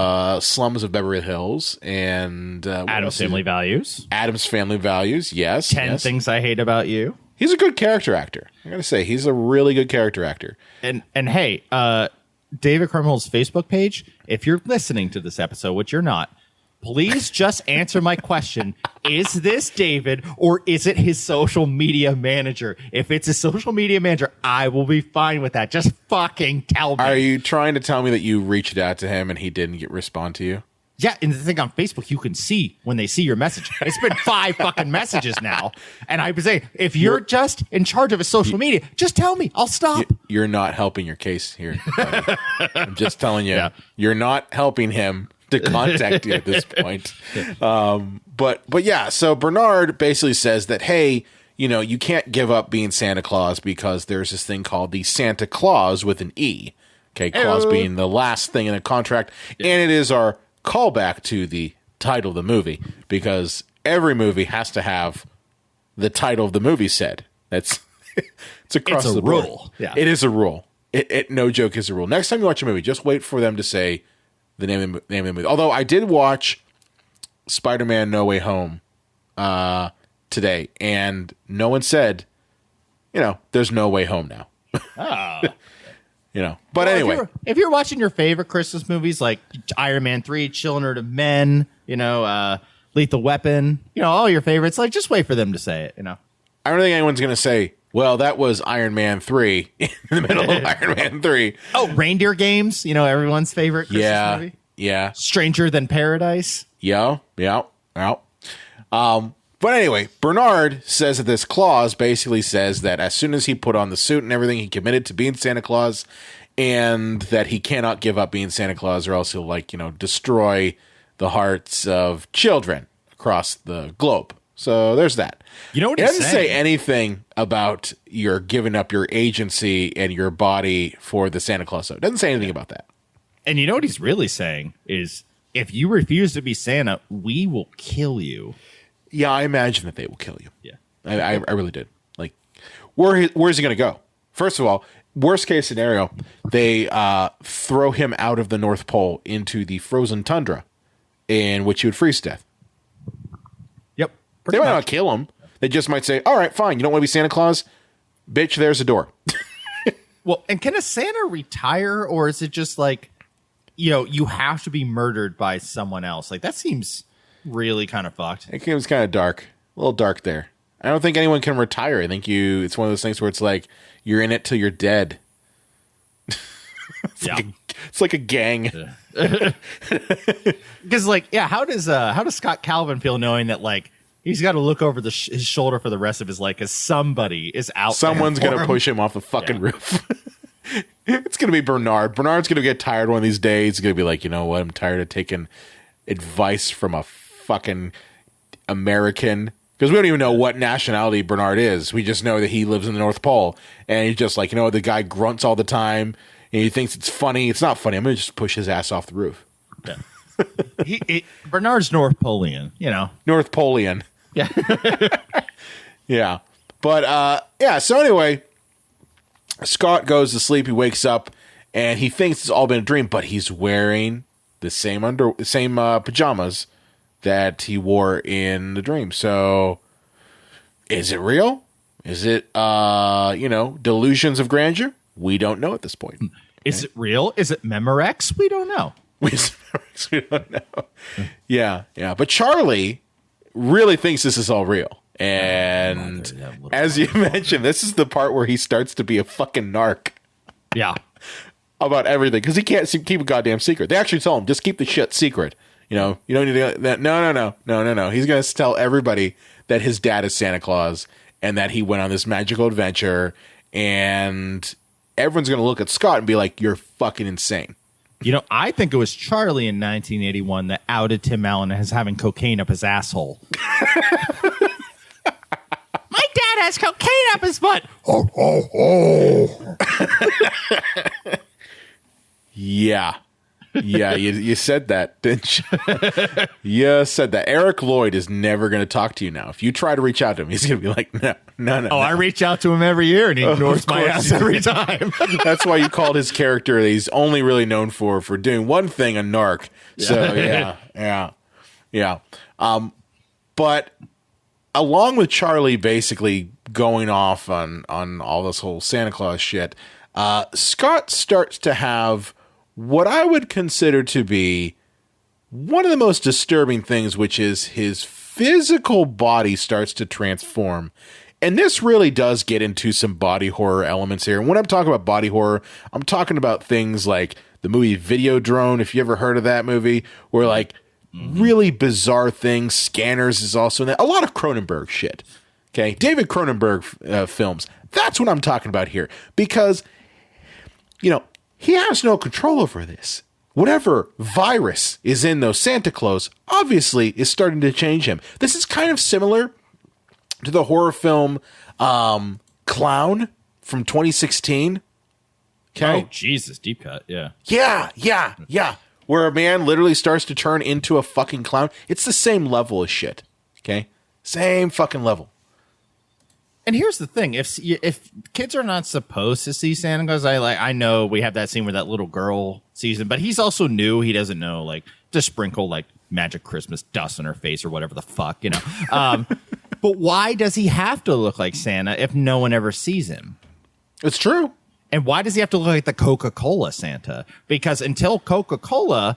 Speaker 2: Slums of Beverly Hills and
Speaker 6: Addams Family Values.
Speaker 2: Addams Family Values, yes.
Speaker 6: 10 Things I Hate About You.
Speaker 2: He's a good character actor. I gotta say, he's a really good character actor.
Speaker 6: And hey, David Krumholtz's Facebook page, if you're listening to this episode, which you're not, please just answer my question. Is this David or is it his social media manager? If it's his social media manager, I will be fine with that. Just fucking tell me.
Speaker 2: Are you trying to tell me that you reached out to him and he didn't respond to you?
Speaker 6: Yeah, and the thing on Facebook, you can see when they see your message. It's been 5 fucking messages now. And I was saying, if you're just in charge of his social media, just tell me. I'll stop.
Speaker 2: You're not helping your case here, buddy. I'm just telling you. You're not helping him to contact you at this point. But yeah, so Bernard basically says that, hey, you know, you can't give up being Santa Claus because there's this thing called the Santa Claus with an E. Okay, clause being the last thing in a contract. Yeah. And it is our callback to the title of the movie, because every movie has to have the title of the movie said. It's across the board.
Speaker 6: Rule. Yeah.
Speaker 2: It is a rule. It no joke is a rule. Next time you watch a movie, just wait for them to say the name of the movie. Although I did watch Spider-Man No Way Home today, and no one said, you know, there's no way home now.
Speaker 6: Oh.
Speaker 2: You know, but anyway,
Speaker 6: if you're watching your favorite Christmas movies like Iron Man 3, Children of Men, you know, Lethal Weapon, you know, all your favorites, like, just wait for them to say it, you know.
Speaker 2: I don't think anyone's going to say, well, that was Iron Man 3 in the middle of Iron Man 3.
Speaker 6: Oh, Reindeer Games, you know, everyone's favorite Christmas movie.
Speaker 2: Yeah.
Speaker 6: Stranger Than Paradise.
Speaker 2: Yeah. But anyway, Bernard says that this clause basically says that as soon as he put on the suit and everything, he committed to being Santa Claus, and that he cannot give up being Santa Claus or else he'll, like, you know, destroy the hearts of children across the globe. So there's that.
Speaker 6: You know what
Speaker 2: it
Speaker 6: he's
Speaker 2: doesn't
Speaker 6: saying?
Speaker 2: say anything about your giving up your agency and your body for the Santa Claus. It doesn't say anything about that.
Speaker 6: And you know what he's really saying is, if you refuse to be Santa, we will kill you.
Speaker 2: Yeah, I imagine that they will kill you.
Speaker 6: Yeah.
Speaker 2: I really did. Like, where's he going to go? First of all, worst case scenario, they throw him out of the North Pole into the frozen tundra, in which he would freeze to death.
Speaker 6: Yep.
Speaker 2: They might not kill him. They just might say, all right, fine. You don't want to be Santa Claus? Bitch, there's a door.
Speaker 6: Well, and can a Santa retire, or is it just like, you have to be murdered by someone else? Like, that seems really kind of fucked.
Speaker 2: It was kind of dark. A little dark there. I don't think anyone can retire. I think it's one of those things where it's like, you're in it till you're dead. It's like a gang.
Speaker 6: Because, how does Scott Calvin feel knowing that, like, he's got to look over his shoulder for the rest of his life because somebody is out.
Speaker 2: Someone's going to push him off the fucking roof. It's going to be Bernard. Bernard's going to get tired one of these days. He's going to be like, you know what? I'm tired of taking advice from a fucking American. Because we don't even know what nationality Bernard is. We just know that he lives in the North Pole. And he's just like, the guy grunts all the time. And he thinks it's funny. It's not funny. I'm going to just push his ass off the roof.
Speaker 6: Yeah. Bernard's North Polian,
Speaker 2: North Polian.
Speaker 6: Yeah.
Speaker 2: Yeah. But, so anyway, Scott goes to sleep. He wakes up, and he thinks it's all been a dream, but he's wearing the same pajamas that he wore in the dream. So, is it real? Is it, delusions of grandeur? We don't know at this point.
Speaker 6: Is it real? Is it Memorex? We don't know.
Speaker 2: We don't know. Yeah. But Charlie really thinks this is all real. And as you mentioned, this is the part where he starts to be a fucking narc.
Speaker 6: Yeah.
Speaker 2: About everything. Because he can't keep a goddamn secret. They actually tell him, just keep the shit secret. You don't need to. No. He's going to tell everybody that his dad is Santa Claus and that he went on this magical adventure. And everyone's going to look at Scott and be like, you're fucking insane.
Speaker 6: I think it was Charlie in 1981 that outed Tim Allen as having cocaine up his asshole. My dad has cocaine up his butt.
Speaker 2: Yeah. Yeah, you said that, didn't you? You said that. Eric Lloyd is never going to talk to you now. If you try to reach out to him, he's going to be like, no.
Speaker 6: I reach out to him every year, and he ignores my ass every time.
Speaker 2: That's why you called his character that he's only really known for doing one thing, a narc. So, yeah. But along with Charlie basically going off on all this whole Santa Claus shit, Scott starts to have what I would consider to be one of the most disturbing things, which is his physical body starts to transform. And this really does get into some body horror elements here. And when I'm talking about body horror, I'm talking about things like the movie Videodrome, if you ever heard of that movie, where like really bizarre things. Scanners is also in that. A lot of Cronenberg shit. Okay, David Cronenberg films. That's what I'm talking about here. Because, he has no control over this. Whatever virus is in those Santa Claus obviously is starting to change him. This is kind of similar to the horror film Clown from 2016. Okay.
Speaker 6: Oh, Jesus. Deep cut. Yeah.
Speaker 2: Yeah. Where a man literally starts to turn into a fucking clown. It's the same level of shit. Okay. Same fucking level.
Speaker 6: And here's the thing: if kids are not supposed to see Santa Claus, I know we have that scene where that little girl sees him, but he's also new. He doesn't know to sprinkle magic Christmas dust on her face or whatever the fuck, But why does he have to look like Santa if no one ever sees him?
Speaker 2: It's true.
Speaker 6: And why does he have to look like the Coca-Cola Santa? Because until Coca-Cola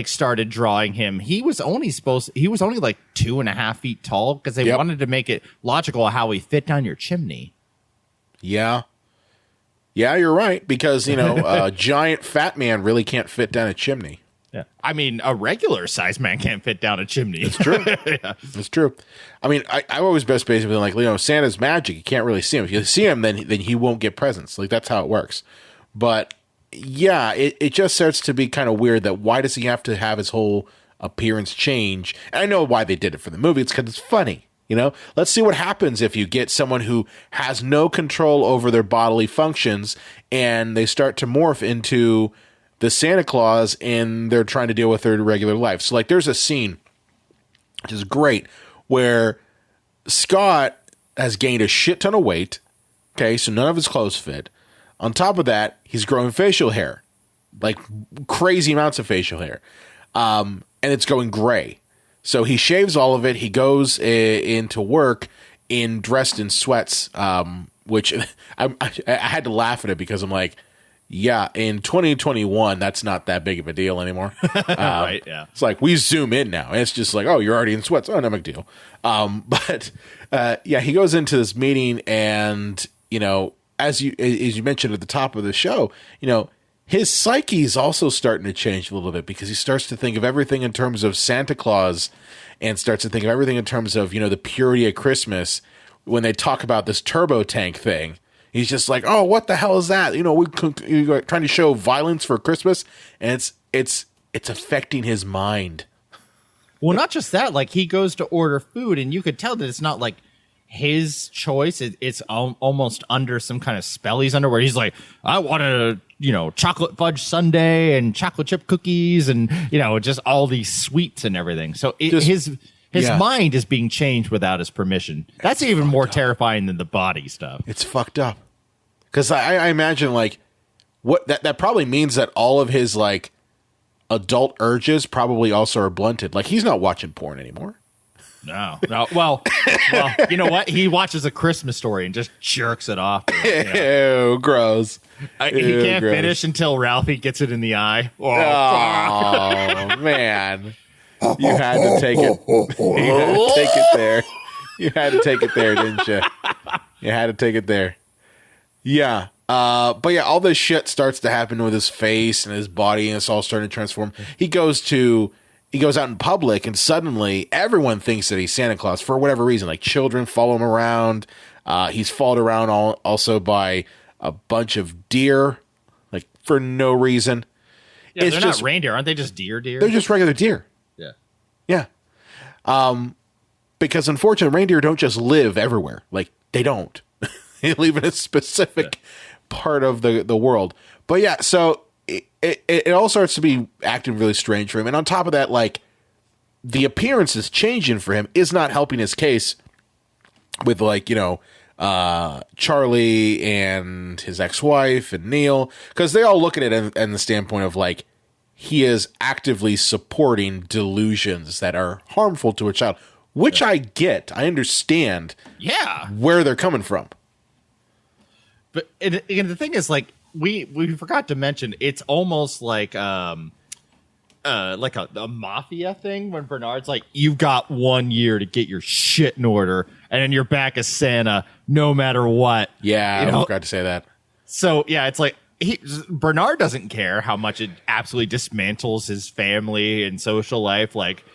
Speaker 6: started drawing him, he was only 2.5 feet tall because they wanted to make it logical how he fit down your chimney.
Speaker 2: Yeah, you're right, because a giant fat man really can't fit down a chimney.
Speaker 6: Yeah, I mean, a regular sized man can't fit down a chimney.
Speaker 2: It's true. Yeah. It's true. I mean, I always best basically Santa's magic. You can't really see him. If you see him, then he won't get presents. That's how it works. But yeah, it just starts to be kind of weird that why does he have to have his whole appearance change? And I know why they did it for the movie. It's because it's funny. Let's see what happens if you get someone who has no control over their bodily functions and they start to morph into the Santa Claus and they're trying to deal with their regular life. So like there's a scene, which is great, where Scott has gained a shit ton of weight. Okay, so none of his clothes fit. On top of that, he's growing facial hair, like crazy amounts of facial hair. And it's going gray. So he shaves all of it. He goes into work dressed in sweats, which I had to laugh at it because I'm like, yeah, in 2021, that's not that big of a deal anymore.
Speaker 6: Right, yeah.
Speaker 2: It's like we zoom in now. And it's just like, oh, you're already in sweats. Oh, no big deal. But he goes into this meeting and, as you mentioned at the top of the show, his psyche is also starting to change a little bit because he starts to think of everything in terms of Santa Claus and starts to think of everything in terms of, the purity of Christmas. When they talk about this turbo tank thing, he's just like, oh, what the hell is that? We're trying to show violence for Christmas, and it's affecting his mind.
Speaker 6: Well, not just that, like he goes to order food and you could tell that it's not like his choice. It's almost under some kind of spell he's under where he's like, I want a chocolate fudge sundae and chocolate chip cookies and just all these sweets and everything. So his mind is being changed without his permission. That's even more terrifying than the body stuff.
Speaker 2: It's fucked up because I imagine like what that probably means that all of his like adult urges probably also are blunted. Like he's not watching porn anymore.
Speaker 6: No. Well, you know what? He watches A Christmas Story and just jerks it off.
Speaker 2: Ew, gross.
Speaker 6: He can't finish until Ralphie gets it in the eye.
Speaker 2: Oh man. You had to take it. You had to take it there. You had to take it there, didn't you? You had to take it there. Yeah. But yeah, all this shit starts to happen with his face and his body, and it's all starting to transform. He goes out in public, and suddenly everyone thinks that he's Santa Claus for whatever reason. Like children follow him around. He's followed around also by a bunch of deer, like for no reason.
Speaker 6: Yeah, they're not reindeer, aren't they? Just deer.
Speaker 2: They're just regular deer. Yeah. Because unfortunately, reindeer don't just live everywhere. Like they don't. They live in a specific part of the world. But yeah, so it all starts to be acting really strange for him. And on top of that, like the appearances changing for him is not helping his case with like, Charlie and his ex-wife and Neil, because they all look at it in the standpoint of like, he is actively supporting delusions that are harmful to a child, which I get. I understand where they're coming from.
Speaker 6: But and the thing is, like, we forgot to mention, it's almost like a mafia thing when Bernard's like, you've got 1 year to get your shit in order, and then you're back as Santa no matter what.
Speaker 2: Yeah, I forgot to say that.
Speaker 6: So, yeah, it's like, Bernard doesn't care how much it absolutely dismantles his family and social life. Like,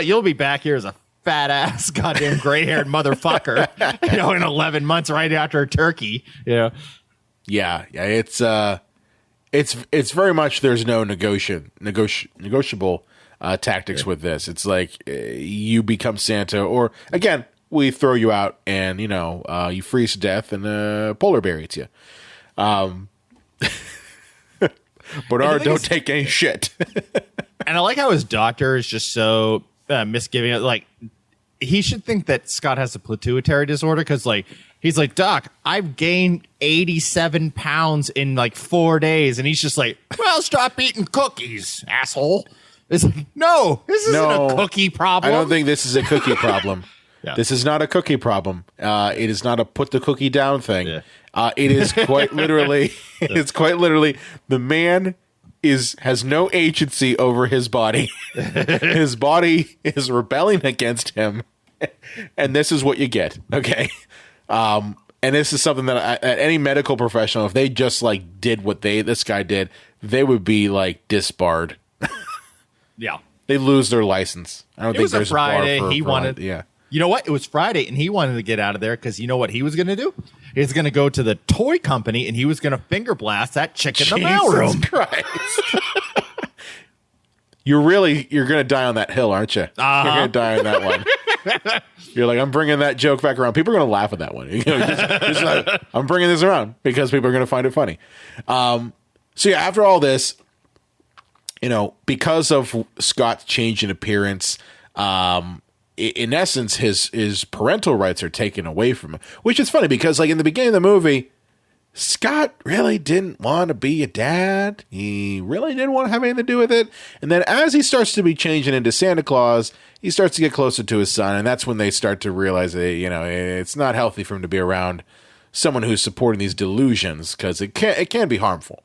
Speaker 6: you'll be back here as a fat ass, goddamn gray haired motherfucker, in 11 months right after a turkey. Yeah. It's very much there's no negotiable tactics with this. It's like you become Santa, or again, we throw you out and you freeze to death and polar bear eats you. Bernard don't take any shit. And I like how his doctor is just so misgiving. Like, he should think that Scott has a pituitary disorder because, like, he's like, Doc, I've gained 87 pounds in like 4 days. And he's just like, well, stop eating cookies, asshole. It's like, no, this isn't a cookie problem.
Speaker 2: I don't think this is a cookie problem. Yeah. This is not a cookie problem. It is not a put the cookie down thing. Yeah. It is quite literally. It's quite literally the man has no agency over his body. His body is rebelling against him, and this is what you get. Okay, and this is something that any medical professional, if they just like did what this guy did, they would be like disbarred.
Speaker 6: Yeah,
Speaker 2: they lose their license. I don't think there's
Speaker 6: a Friday.
Speaker 2: A bar
Speaker 6: he wanted.
Speaker 2: Yeah.
Speaker 6: You know what? It was Friday, and he wanted to get out of there because you know what he was going to do? He was going to go to the toy company, and he was going to finger blast that chick in the mailroom.
Speaker 2: Jesus Christ. You're going to die on that hill, aren't you? You're going to die on that one. You're like, I'm bringing that joke back around. People are going to laugh at that one. Just like, I'm bringing this around because people are going to find it funny. So yeah, after all this, because of Scott's change in appearance, in essence, his parental rights are taken away from him, which is funny because like in the beginning of the movie, Scott really didn't want to be a dad. He really didn't want to have anything to do with it. And then as he starts to be changing into Santa Claus, he starts to get closer to his son. And that's when they start to realize that, it's not healthy for him to be around someone who's supporting these delusions because it can be harmful.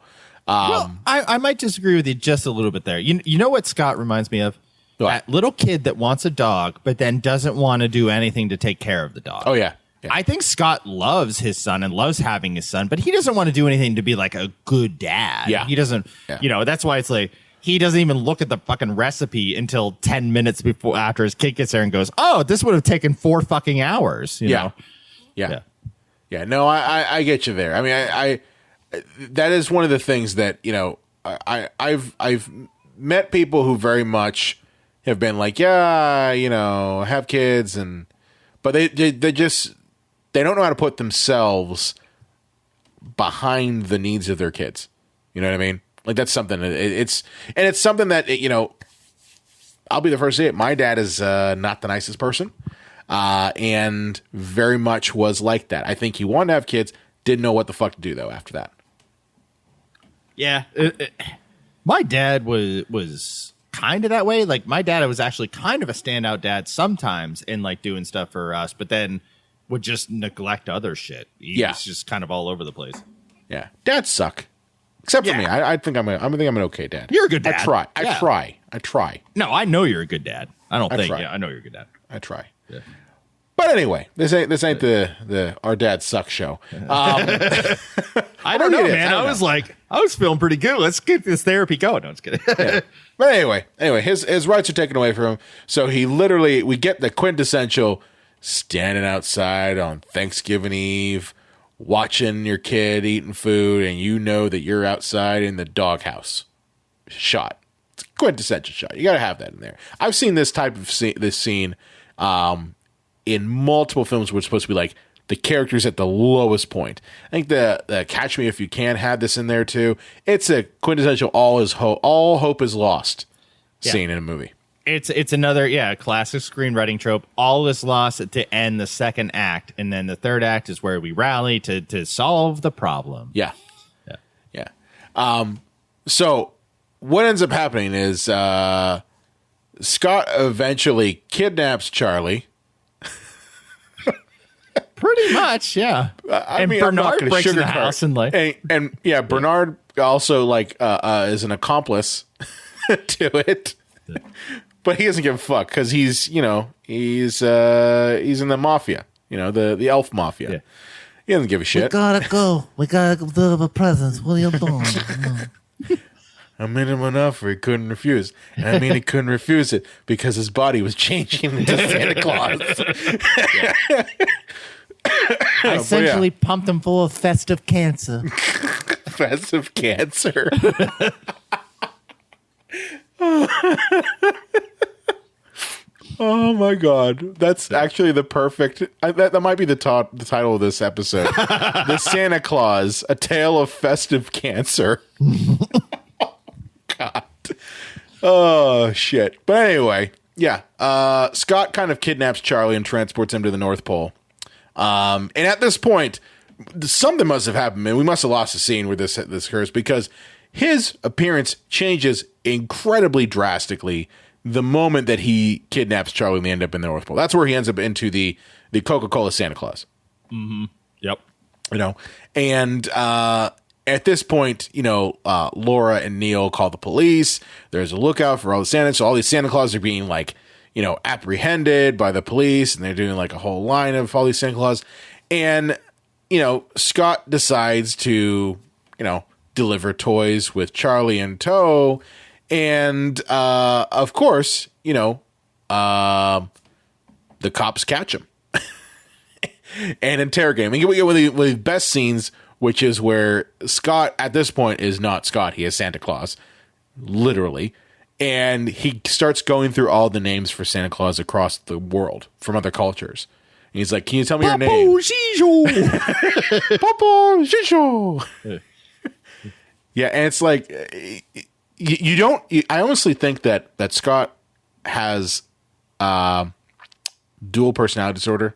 Speaker 6: I might disagree with you just a little bit there. You know what Scott reminds me of?
Speaker 2: What?
Speaker 6: That little kid that wants a dog, but then doesn't want to do anything to take care of the dog.
Speaker 2: Oh, yeah.
Speaker 6: I think Scott loves his son and loves having his son, but he doesn't want to do anything to be like a good dad.
Speaker 2: Yeah.
Speaker 6: He doesn't, that's why it's like, he doesn't even look at the fucking recipe until 10 minutes after his kid gets there and goes, oh, this would have taken 4 fucking hours. You know?
Speaker 2: Yeah. No, I get you there. I mean, I that is one of the things that, I've met people who very much have been like, have kids but they don't know how to put themselves behind the needs of their kids. You know what I mean? Like that's something it's something that, I'll be the first to say it. My dad is not the nicest person and very much was like that. I think he wanted to have kids, didn't know what the fuck to do though after that.
Speaker 6: Yeah. My dad was kind of that way. Like my dad was actually kind of a standout dad sometimes in like doing stuff for us, but then would just neglect other shit. He's just kind of all over the place.
Speaker 2: Yeah. Dads suck. Except for me. I think I'm an okay dad.
Speaker 6: You're a good dad.
Speaker 2: I try.
Speaker 6: No, I know you're a good dad. I know you're a good dad.
Speaker 2: I try.
Speaker 6: Yeah.
Speaker 2: But anyway, this ain't the our dad suck show.
Speaker 6: I don't know, man. I was feeling pretty good. Let's get this therapy going. No, I'm just kidding.
Speaker 2: Yeah. But anyway, his rights are taken away from him. So we get the quintessential standing outside on Thanksgiving Eve, watching your kid eating food, and you know that you're outside in the doghouse shot. It's a quintessential shot. You got to have that in there. I've seen this type of scene in multiple films where it's supposed to be like the characters at the lowest point. I think the Catch Me If You Can had this in there too. It's a quintessential all hope is lost scene in a movie.
Speaker 6: It's another classic screenwriting trope. All is lost to end the second act, and then the third act is where we rally to solve the problem.
Speaker 2: Yeah. So what ends up happening is Scott eventually kidnaps Charlie.
Speaker 6: Pretty much, yeah.
Speaker 2: And
Speaker 6: Bernard breaks in the house and
Speaker 2: Bernard also is an accomplice to it. But he doesn't give a fuck because he's in the mafia, the elf mafia. Yeah. He doesn't give a shit.
Speaker 7: We gotta go. We gotta deliver presents. What are you doing?
Speaker 2: I made him an offer he couldn't refuse. And I mean he couldn't refuse it because his body was changing into Santa Claus.
Speaker 7: I essentially pumped him full of festive cancer.
Speaker 2: Festive cancer. Oh my god, that's actually the perfect. That might be the title of this episode: "The Santa Claus: A Tale of Festive Cancer." God. Oh shit. But anyway, Scott kind of kidnaps Charlie and transports him to the North Pole. And at this point, something must have happened, man. We must have lost the scene where this occurs because his appearance changes incredibly drastically the moment that he kidnaps Charlie and they end up in the North Pole. That's where he ends up into the Coca-Cola Santa Claus.
Speaker 6: Mm-hmm. Yep.
Speaker 2: And at this point, Laura and Neil call the police. There's a lookout for all the Santas. So all these Santa Claus are being apprehended by the police, and they're doing a whole line of all these Santa Claus. And, Scott decides to, deliver toys with Charlie in tow. And, of course, the cops catch him and interrogate him. And we get one of the best scenes, which is where Scott, at this point, is not Scott. He is Santa Claus, literally. And he starts going through all the names for Santa Claus across the world from other cultures. And he's like, can you tell me your name? Papa Shisho. Yeah, and it's like, you don't... I honestly think that Scott has dual personality disorder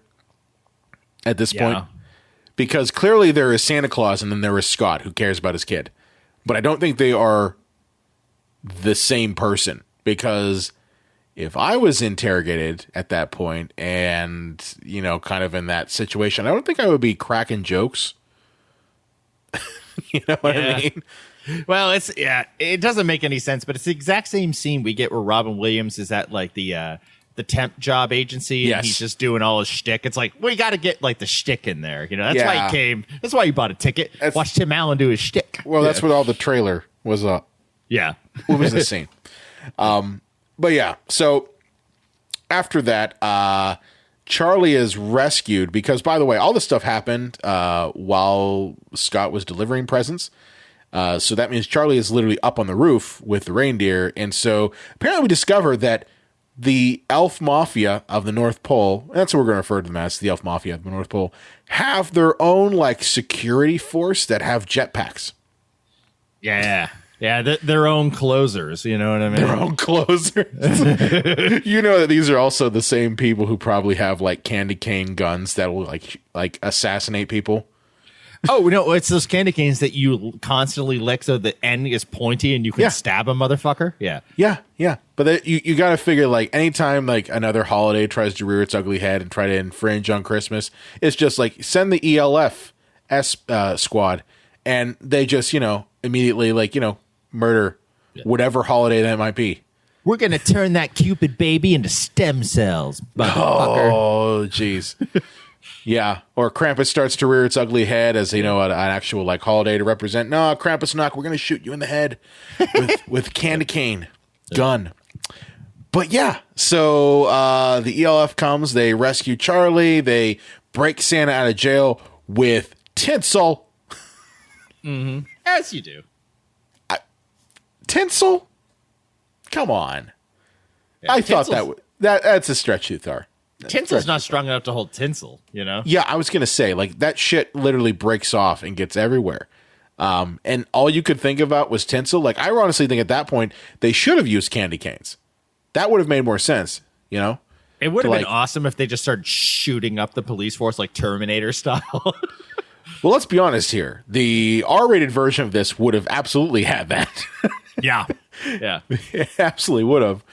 Speaker 2: at this point. Because clearly there is Santa Claus and then there is Scott who cares about his kid. But I don't think they are the same person, because if I was interrogated at that point and, you know, kind of in that situation, I don't think I would be cracking jokes. You know what I mean?
Speaker 6: Well, it doesn't make any sense, but it's the exact same scene we get where Robin Williams is at like the temp job agency, and he's just doing all his shtick. It's like, we got to get like the shtick in there. You know, that's why he came. That's why he bought a ticket. Watch Tim Allen do his shtick.
Speaker 2: Well, that's what all the trailer was up.
Speaker 6: Yeah.
Speaker 2: What was the scene? But yeah, so after that, Charlie is rescued because, by the way, all this stuff happened while Scott was delivering presents. So that means Charlie is literally up on the roof with the reindeer. And so apparently we discovered that the elf mafia of the North Pole, that's what we're going to refer to them as, the elf mafia of the North Pole, have their own like security force that have jetpacks.
Speaker 6: Yeah. Yeah, their own closers, you know what I mean?
Speaker 2: Their own closers. You know that these are also the same people who probably have like candy cane guns that will like assassinate people.
Speaker 6: Oh, no, it's those candy canes that you constantly lick so the end is pointy and you can stab a motherfucker. Yeah.
Speaker 2: Yeah. But you got to figure, like, anytime like another holiday tries to rear its ugly head and try to infringe on Christmas, it's just like send the ELF squad, and they just, you know, immediately, like, you know, murder whatever holiday that might be.
Speaker 6: We're going to turn that Cupid baby into stem cells, motherfucker.
Speaker 2: Oh, jeez. Yeah. Or Krampus starts to rear its ugly head as, you know, an actual like holiday to represent. No, Krampus knock. We're going to shoot you in the head with candy cane gun. But yeah, so the ELF comes. They rescue Charlie. They break Santa out of jail with tinsel.
Speaker 6: Mm-hmm. As you do.
Speaker 2: Tinsel? Come on. I thought that's a stretch too far.
Speaker 6: Tinsel's not strong enough to hold tinsel, you know?
Speaker 2: Yeah, I was going to say, like, that shit literally breaks off and gets everywhere. And all you could think about was tinsel. Like, I honestly think at that point, they should have used candy canes. That would have made more sense, you know?
Speaker 6: It would have been awesome if they just started shooting up the police force like Terminator style.
Speaker 2: Well, let's be honest here. The R-rated version of this would have absolutely had that.
Speaker 6: Yeah. Yeah.
Speaker 2: It absolutely would have.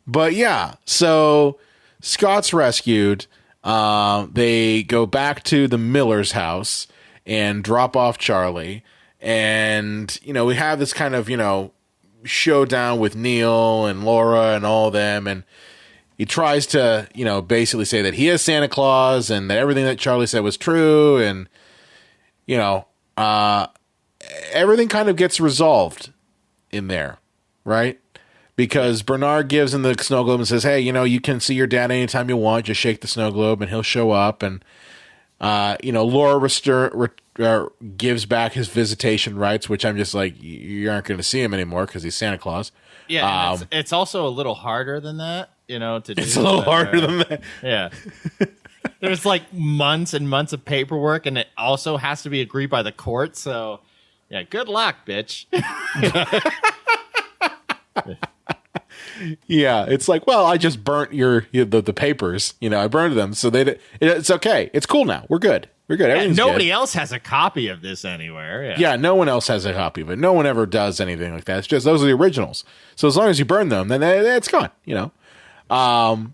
Speaker 2: But yeah, so Scott's rescued. They go back to the Miller's house and drop off Charlie. And, you know, we have this kind of, you know, showdown with Neil and Laura and all of them. And he tries to, you know, basically say that he is Santa Claus and that everything that Charlie said was true. And, you know, everything kind of gets resolved in there, right? Because Bernard gives him the snow globe and says, hey, you know, you can see your dad anytime you want. Just shake the snow globe and he'll show up. And, you know, Laura gives back his visitation rights, which I'm just like, you aren't going to see him anymore because he's Santa Claus.
Speaker 6: Yeah, it's also a little harder than that, you know, to do.
Speaker 2: It's a little harder than that.
Speaker 6: Yeah. There's like months and months of paperwork, and it also has to be agreed by the court. So, yeah, good luck, bitch.
Speaker 2: Yeah, it's like, well, I just burnt the papers. You know, I burned them, so it's okay. It's cool now. We're good. We're good.
Speaker 6: Yeah, nobody else has a copy of this anywhere.
Speaker 2: Yeah, no one else has a copy of it. No one ever does anything like that. It's just those are the originals. So as long as you burn them, then it's gone. You know.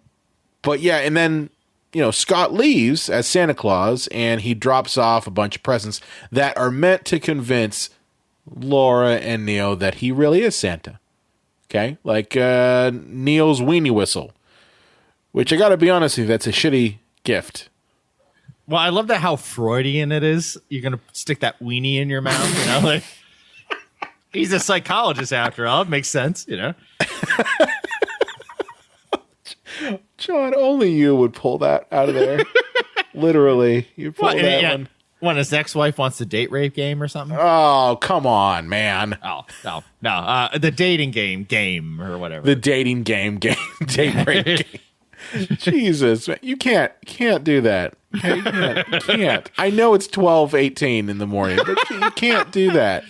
Speaker 2: But yeah, and then, you know, Scott leaves as Santa Claus, and he drops off a bunch of presents that are meant to convince Laura and Neil that he really is Santa. Okay? Like Neil's weenie whistle, which I got to be honest with you, that's a shitty gift.
Speaker 6: Well, I love that how Freudian it is. You're going to stick that weenie in your mouth, you know? Like, he's a psychologist after all. It makes sense, you know?
Speaker 2: John, only you would pull that out of there. Literally. You pull that one.
Speaker 6: when his ex-wife wants to date rape game or something.
Speaker 2: Oh, come on, man.
Speaker 6: Oh, no. The dating game or whatever.
Speaker 2: The dating game, date rape game. Jesus, man. You can't do that. Okay? You can't. I know it's 12:18 in the morning, but you can't do that.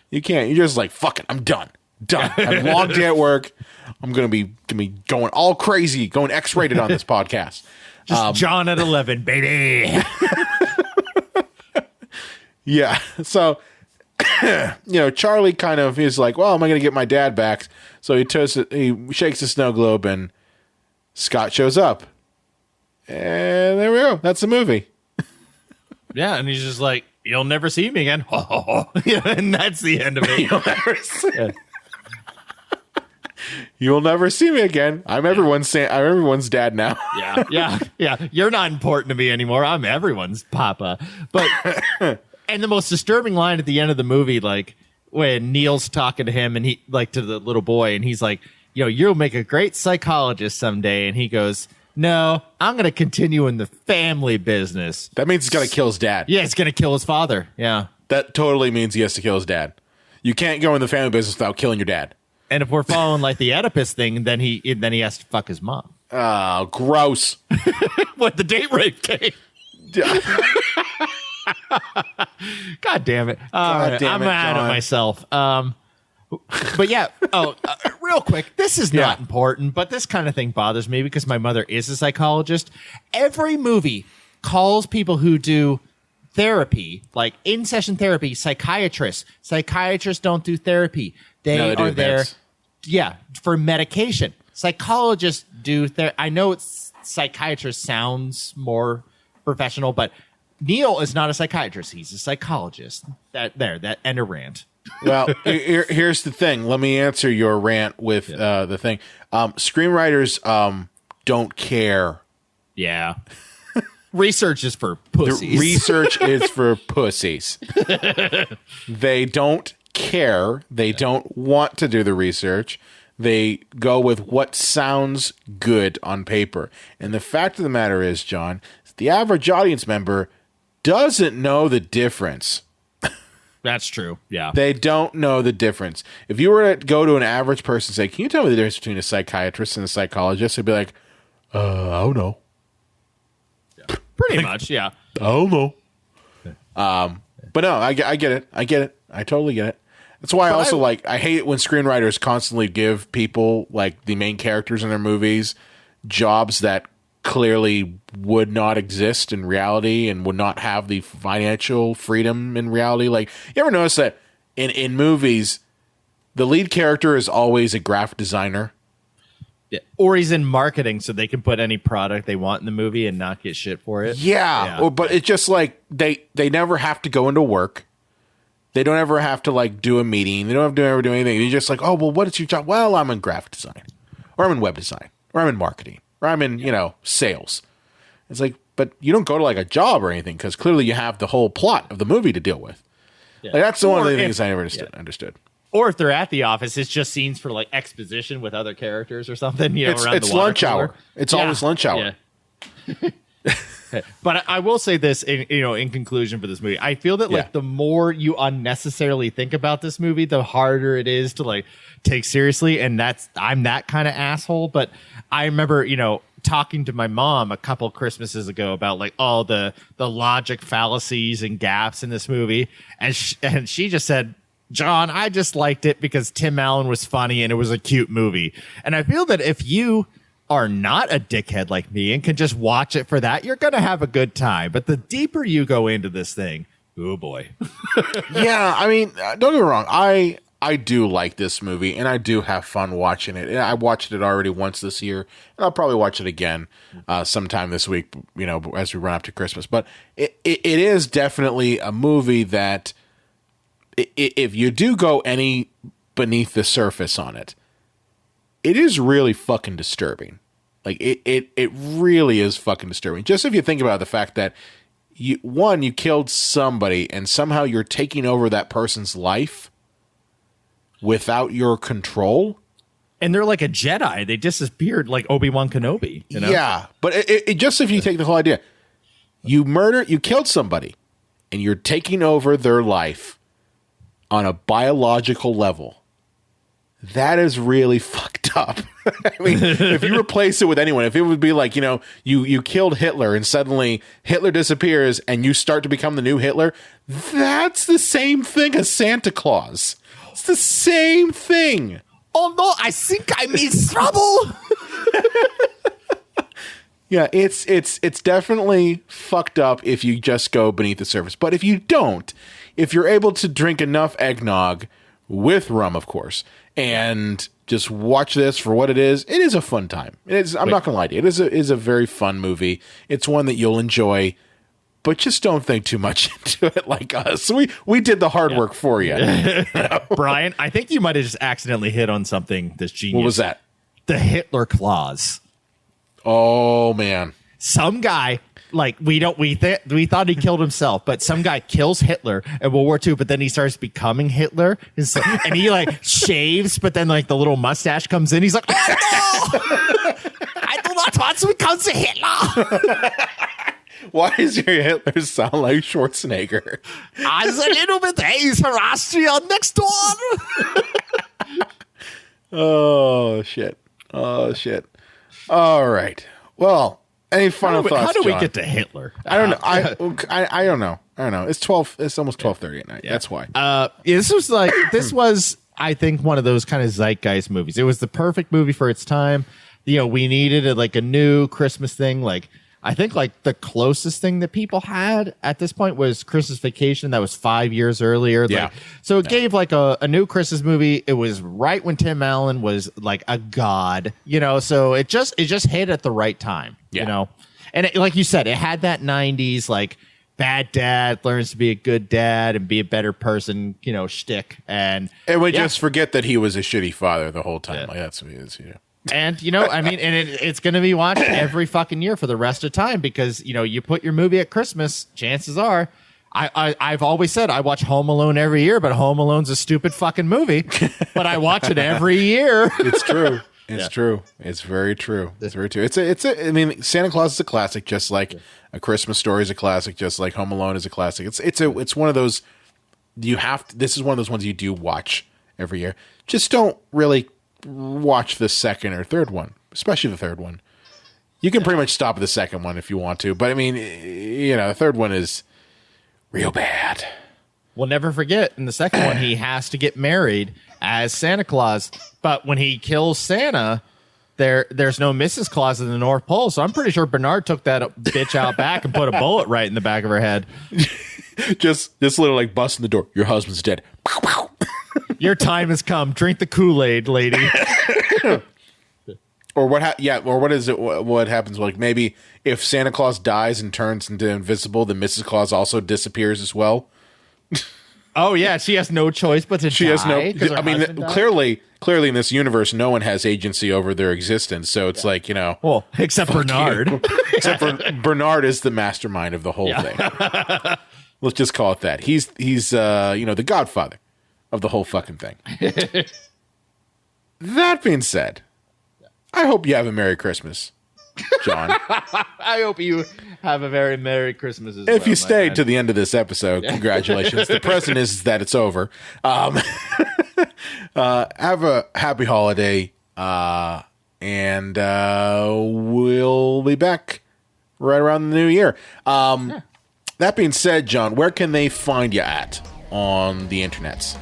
Speaker 2: You can't. You're just like, fuck it, I'm done. I have a long day at work. I'm gonna be going all crazy, going X-rated on this podcast.
Speaker 6: Just John at 11, baby.
Speaker 2: Yeah. So, Charlie kind of is like, well, am I going to get my dad back? So he shakes the snow globe, and Scott shows up. And there we go. That's the movie.
Speaker 6: Yeah, and he's just like, you'll never see me again. And that's the end of it.
Speaker 2: You'll never see me again. I'm everyone's dad now.
Speaker 6: Yeah. You're not important to me anymore. I'm everyone's papa. But and the most disturbing line at the end of the movie, like when Neil's talking to him and he like to the little boy, and he's like, you'll make a great psychologist someday. And he goes, no, I'm going to continue in the family business.
Speaker 2: That means he's got to kill his dad.
Speaker 6: Yeah, he's going to kill his father. Yeah.
Speaker 2: That totally means he has to kill his dad. You can't go in the family business without killing your dad.
Speaker 6: And if we're following like the Oedipus thing, then he has to fuck his mom.
Speaker 2: Oh, gross.
Speaker 6: What, the date rape game? God damn it. I'm mad at myself. But yeah. Real quick, this is not important, but this kind of thing bothers me because my mother is a psychologist. Every movie calls people who do therapy, like in-session therapy, psychiatrists. Psychiatrists don't do therapy. They are there, for medication. Psychologists do therapy. I know psychiatrist sounds more professional, but Neil is not a psychiatrist. He's a psychologist. That end a rant.
Speaker 2: Well, here's the thing. Let me answer your rant with the thing. Screenwriters don't care.
Speaker 6: Yeah. Research is for pussies.
Speaker 2: Research is for pussies. They don't care. They don't want to do the research. They go with what sounds good on paper. And the fact of the matter is, John, the average audience member doesn't know the difference.
Speaker 6: That's true. Yeah.
Speaker 2: They don't know the difference. If you were to go to an average person and say, can you tell me the difference between a psychiatrist and a psychologist? They'd be like, I don't know.
Speaker 6: Yeah. Pretty much, yeah.
Speaker 2: I don't know. But no, I get it. I get it. I totally get it. That's why I hate it when screenwriters constantly give people, like the main characters in their movies, jobs that clearly would not exist in reality and would not have the financial freedom in reality. Like, you ever notice that in movies, the lead character is always a graphic designer?
Speaker 6: Yeah. Or he's in marketing so they can put any product they want in the movie and not get shit for it.
Speaker 2: Yeah. But it's just like they never have to go into work. They don't ever have to like do a meeting. They don't have to ever do anything. They're just like, oh, well, what is your job? Well, I'm in graphic design, or I'm in web design, or I'm in marketing, or I'm in, sales. It's like, but you don't go to like a job or anything because clearly you have the whole plot of the movie to deal with. Yeah. Like, that's one of the things I never understood.
Speaker 6: Or if they're at the office, it's just scenes for like exposition with other characters or something.
Speaker 2: It's lunch hour. It's always lunch hour.
Speaker 6: Yeah. But I will say this, in conclusion for this movie, I feel that like the more you unnecessarily think about this movie, the harder it is to like take seriously. And I'm that kind of asshole. But I remember, talking to my mom a couple Christmases ago about like all the logic fallacies and gaps in this movie, and she just said, John, I just liked it because Tim Allen was funny and it was a cute movie. And I feel that if you are not a dickhead like me and can just watch it for that, you're going to have a good time. But the deeper you go into this thing, oh boy.
Speaker 2: Yeah, I mean, don't get me wrong. I do like this movie and I do have fun watching it. And I watched it already once this year, and I'll probably watch it again sometime this week, as we run up to Christmas. But it is definitely a movie that if you do go any beneath the surface on it, it is really fucking disturbing. Like it really is fucking disturbing. Just if you think about the fact that you killed somebody and somehow you're taking over that person's life without your control.
Speaker 6: And they're like a Jedi. They disappeared like Obi-Wan Kenobi.
Speaker 2: Yeah, but it just if you take the whole idea, you killed somebody, and you're taking over their life on a biological level, that is really fucked up. I mean, if you replace it with anyone, if it would be like, you killed Hitler and suddenly Hitler disappears and you start to become the new Hitler, that's the same thing as Santa Claus. It's the same thing.
Speaker 6: Oh no, I think I'm in trouble.
Speaker 2: Yeah, it's definitely fucked up if you just go beneath the surface. But if you don't, if you're able to drink enough eggnog with rum, of course, and just watch this for what it is a fun time. I'm not going to lie to you. It is a very fun movie. It's one that you'll enjoy, but just don't think too much into it like us. We did the hard work for you.
Speaker 6: Brian, I think you might have just accidentally hit on something that's genius.
Speaker 2: What was that?
Speaker 6: The Hitler clause.
Speaker 2: Oh, man.
Speaker 6: Some guy... Like we thought he killed himself, but some guy kills Hitler in World War II, but then he starts becoming Hitler, and he like shaves, but then like the little mustache comes in. He's like, "Oh no, I do not want to become the Hitler."
Speaker 2: Why does your Hitler sound like Schwarzenegger?
Speaker 6: As a little bit haze for Austria next door.
Speaker 2: Oh shit! All right. Well. Any final thoughts?
Speaker 6: How do
Speaker 2: John?
Speaker 6: we get to Hitler?
Speaker 2: I don't know. I don't know. It's 12. It's almost 12:30 at night. Yeah. That's why.
Speaker 6: This was I think one of those kind of zeitgeist movies. It was the perfect movie for its time. We needed a new Christmas thing. Like I think like the closest thing that people had at this point was Christmas Vacation. That was 5 years earlier.
Speaker 2: Yeah.
Speaker 6: So it gave like a new Christmas movie. It was right when Tim Allen was like a god, so it just hit at the right time, and like you said, it had that 90s, like bad dad learns to be a good dad and be a better person, shtick. And
Speaker 2: we just forget that he was a shitty father the whole time. Yeah. Like that's what he is.
Speaker 6: And, it's going to be watched every fucking year for the rest of time because, you put your movie at Christmas, chances are, I've always said I watch Home Alone every year, but Home Alone's a stupid fucking movie, but I watch it every year.
Speaker 2: It's true. It's true. It's very true. It's very true. I mean, Santa Claus is a classic, just like A Christmas Story is a classic, just like Home Alone is a classic. It's one of those, this is one of those ones you do watch every year. Just don't really watch the second or third one, especially the third one. You can pretty much stop at the second one if you want to, but I mean, the third one is real bad.
Speaker 6: We'll never forget in the second one he has to get married as Santa Claus, but when he kills Santa, there's no Mrs. Claus in the North Pole, so I'm pretty sure Bernard took that bitch out back and put a bullet right in the back of her head.
Speaker 2: just this little like busting the door. Your husband's dead.
Speaker 6: Your time has come. Drink the Kool-Aid, lady.
Speaker 2: Or what is it? What happens? Like maybe if Santa Claus dies and turns into invisible, then Mrs. Claus also disappears as well.
Speaker 6: Oh yeah, she has no choice but to die.
Speaker 2: She has no. I mean, clearly in this universe, no one has agency over their existence. So it's like
Speaker 6: well, except Bernard.
Speaker 2: Except for Bernard is the mastermind of the whole thing. Let's just call it that. He's the godfather of the whole fucking thing. That being said, I hope you have a Merry Christmas, John.
Speaker 6: I hope you have a very Merry Christmas as
Speaker 2: well. If you stayed to the end of this episode, congratulations. The present is that it's over. Have a happy holiday, and we'll be back right around the new year. That being said, John, where can they find you at on the internets?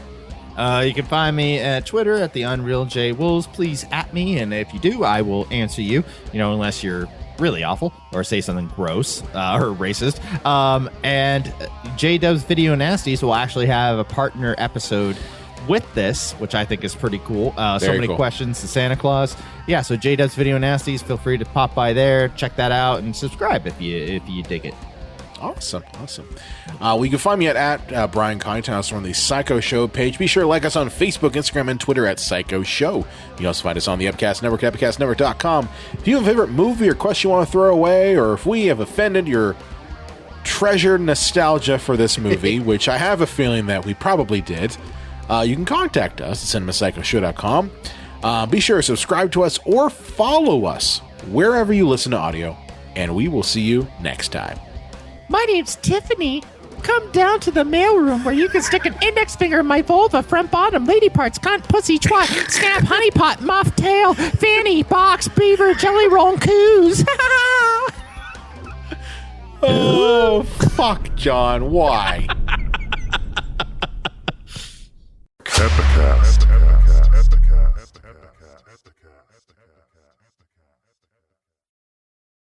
Speaker 6: You can find me at Twitter at the Unreal J Wolves. Please at me, and if you do, I will answer you. Unless you're really awful or say something gross or racist. And J-Dub's Video Nasties will actually have a partner episode with this, which I think is pretty cool. So many questions to Santa Claus. Yeah, so J-Dub's Video Nasties. Feel free to pop by there, check that out, and subscribe if you dig it.
Speaker 2: Awesome. Well, you can find me at Brian Connington, also on the Psycho Show page. Be sure to like us on Facebook, Instagram, and Twitter at Psycho Show. You can also find us on the Epicast Network, epicastnetwork.com. If you have a favorite movie or question you want to throw away, or if we have offended your treasured nostalgia for this movie, which I have a feeling that we probably did, you can contact us at cinemapsychoshow.com. Be sure to subscribe to us or follow us wherever you listen to audio, and we will see you next time.
Speaker 7: My name's Tiffany.
Speaker 8: Come down to the mailroom where you can stick an index finger in my vulva, front, bottom, lady parts, cunt, pussy, twat, snap, honeypot, muff, tail, fanny, box, beaver, jelly roll, coos.
Speaker 2: Oh, fuck, John. Why?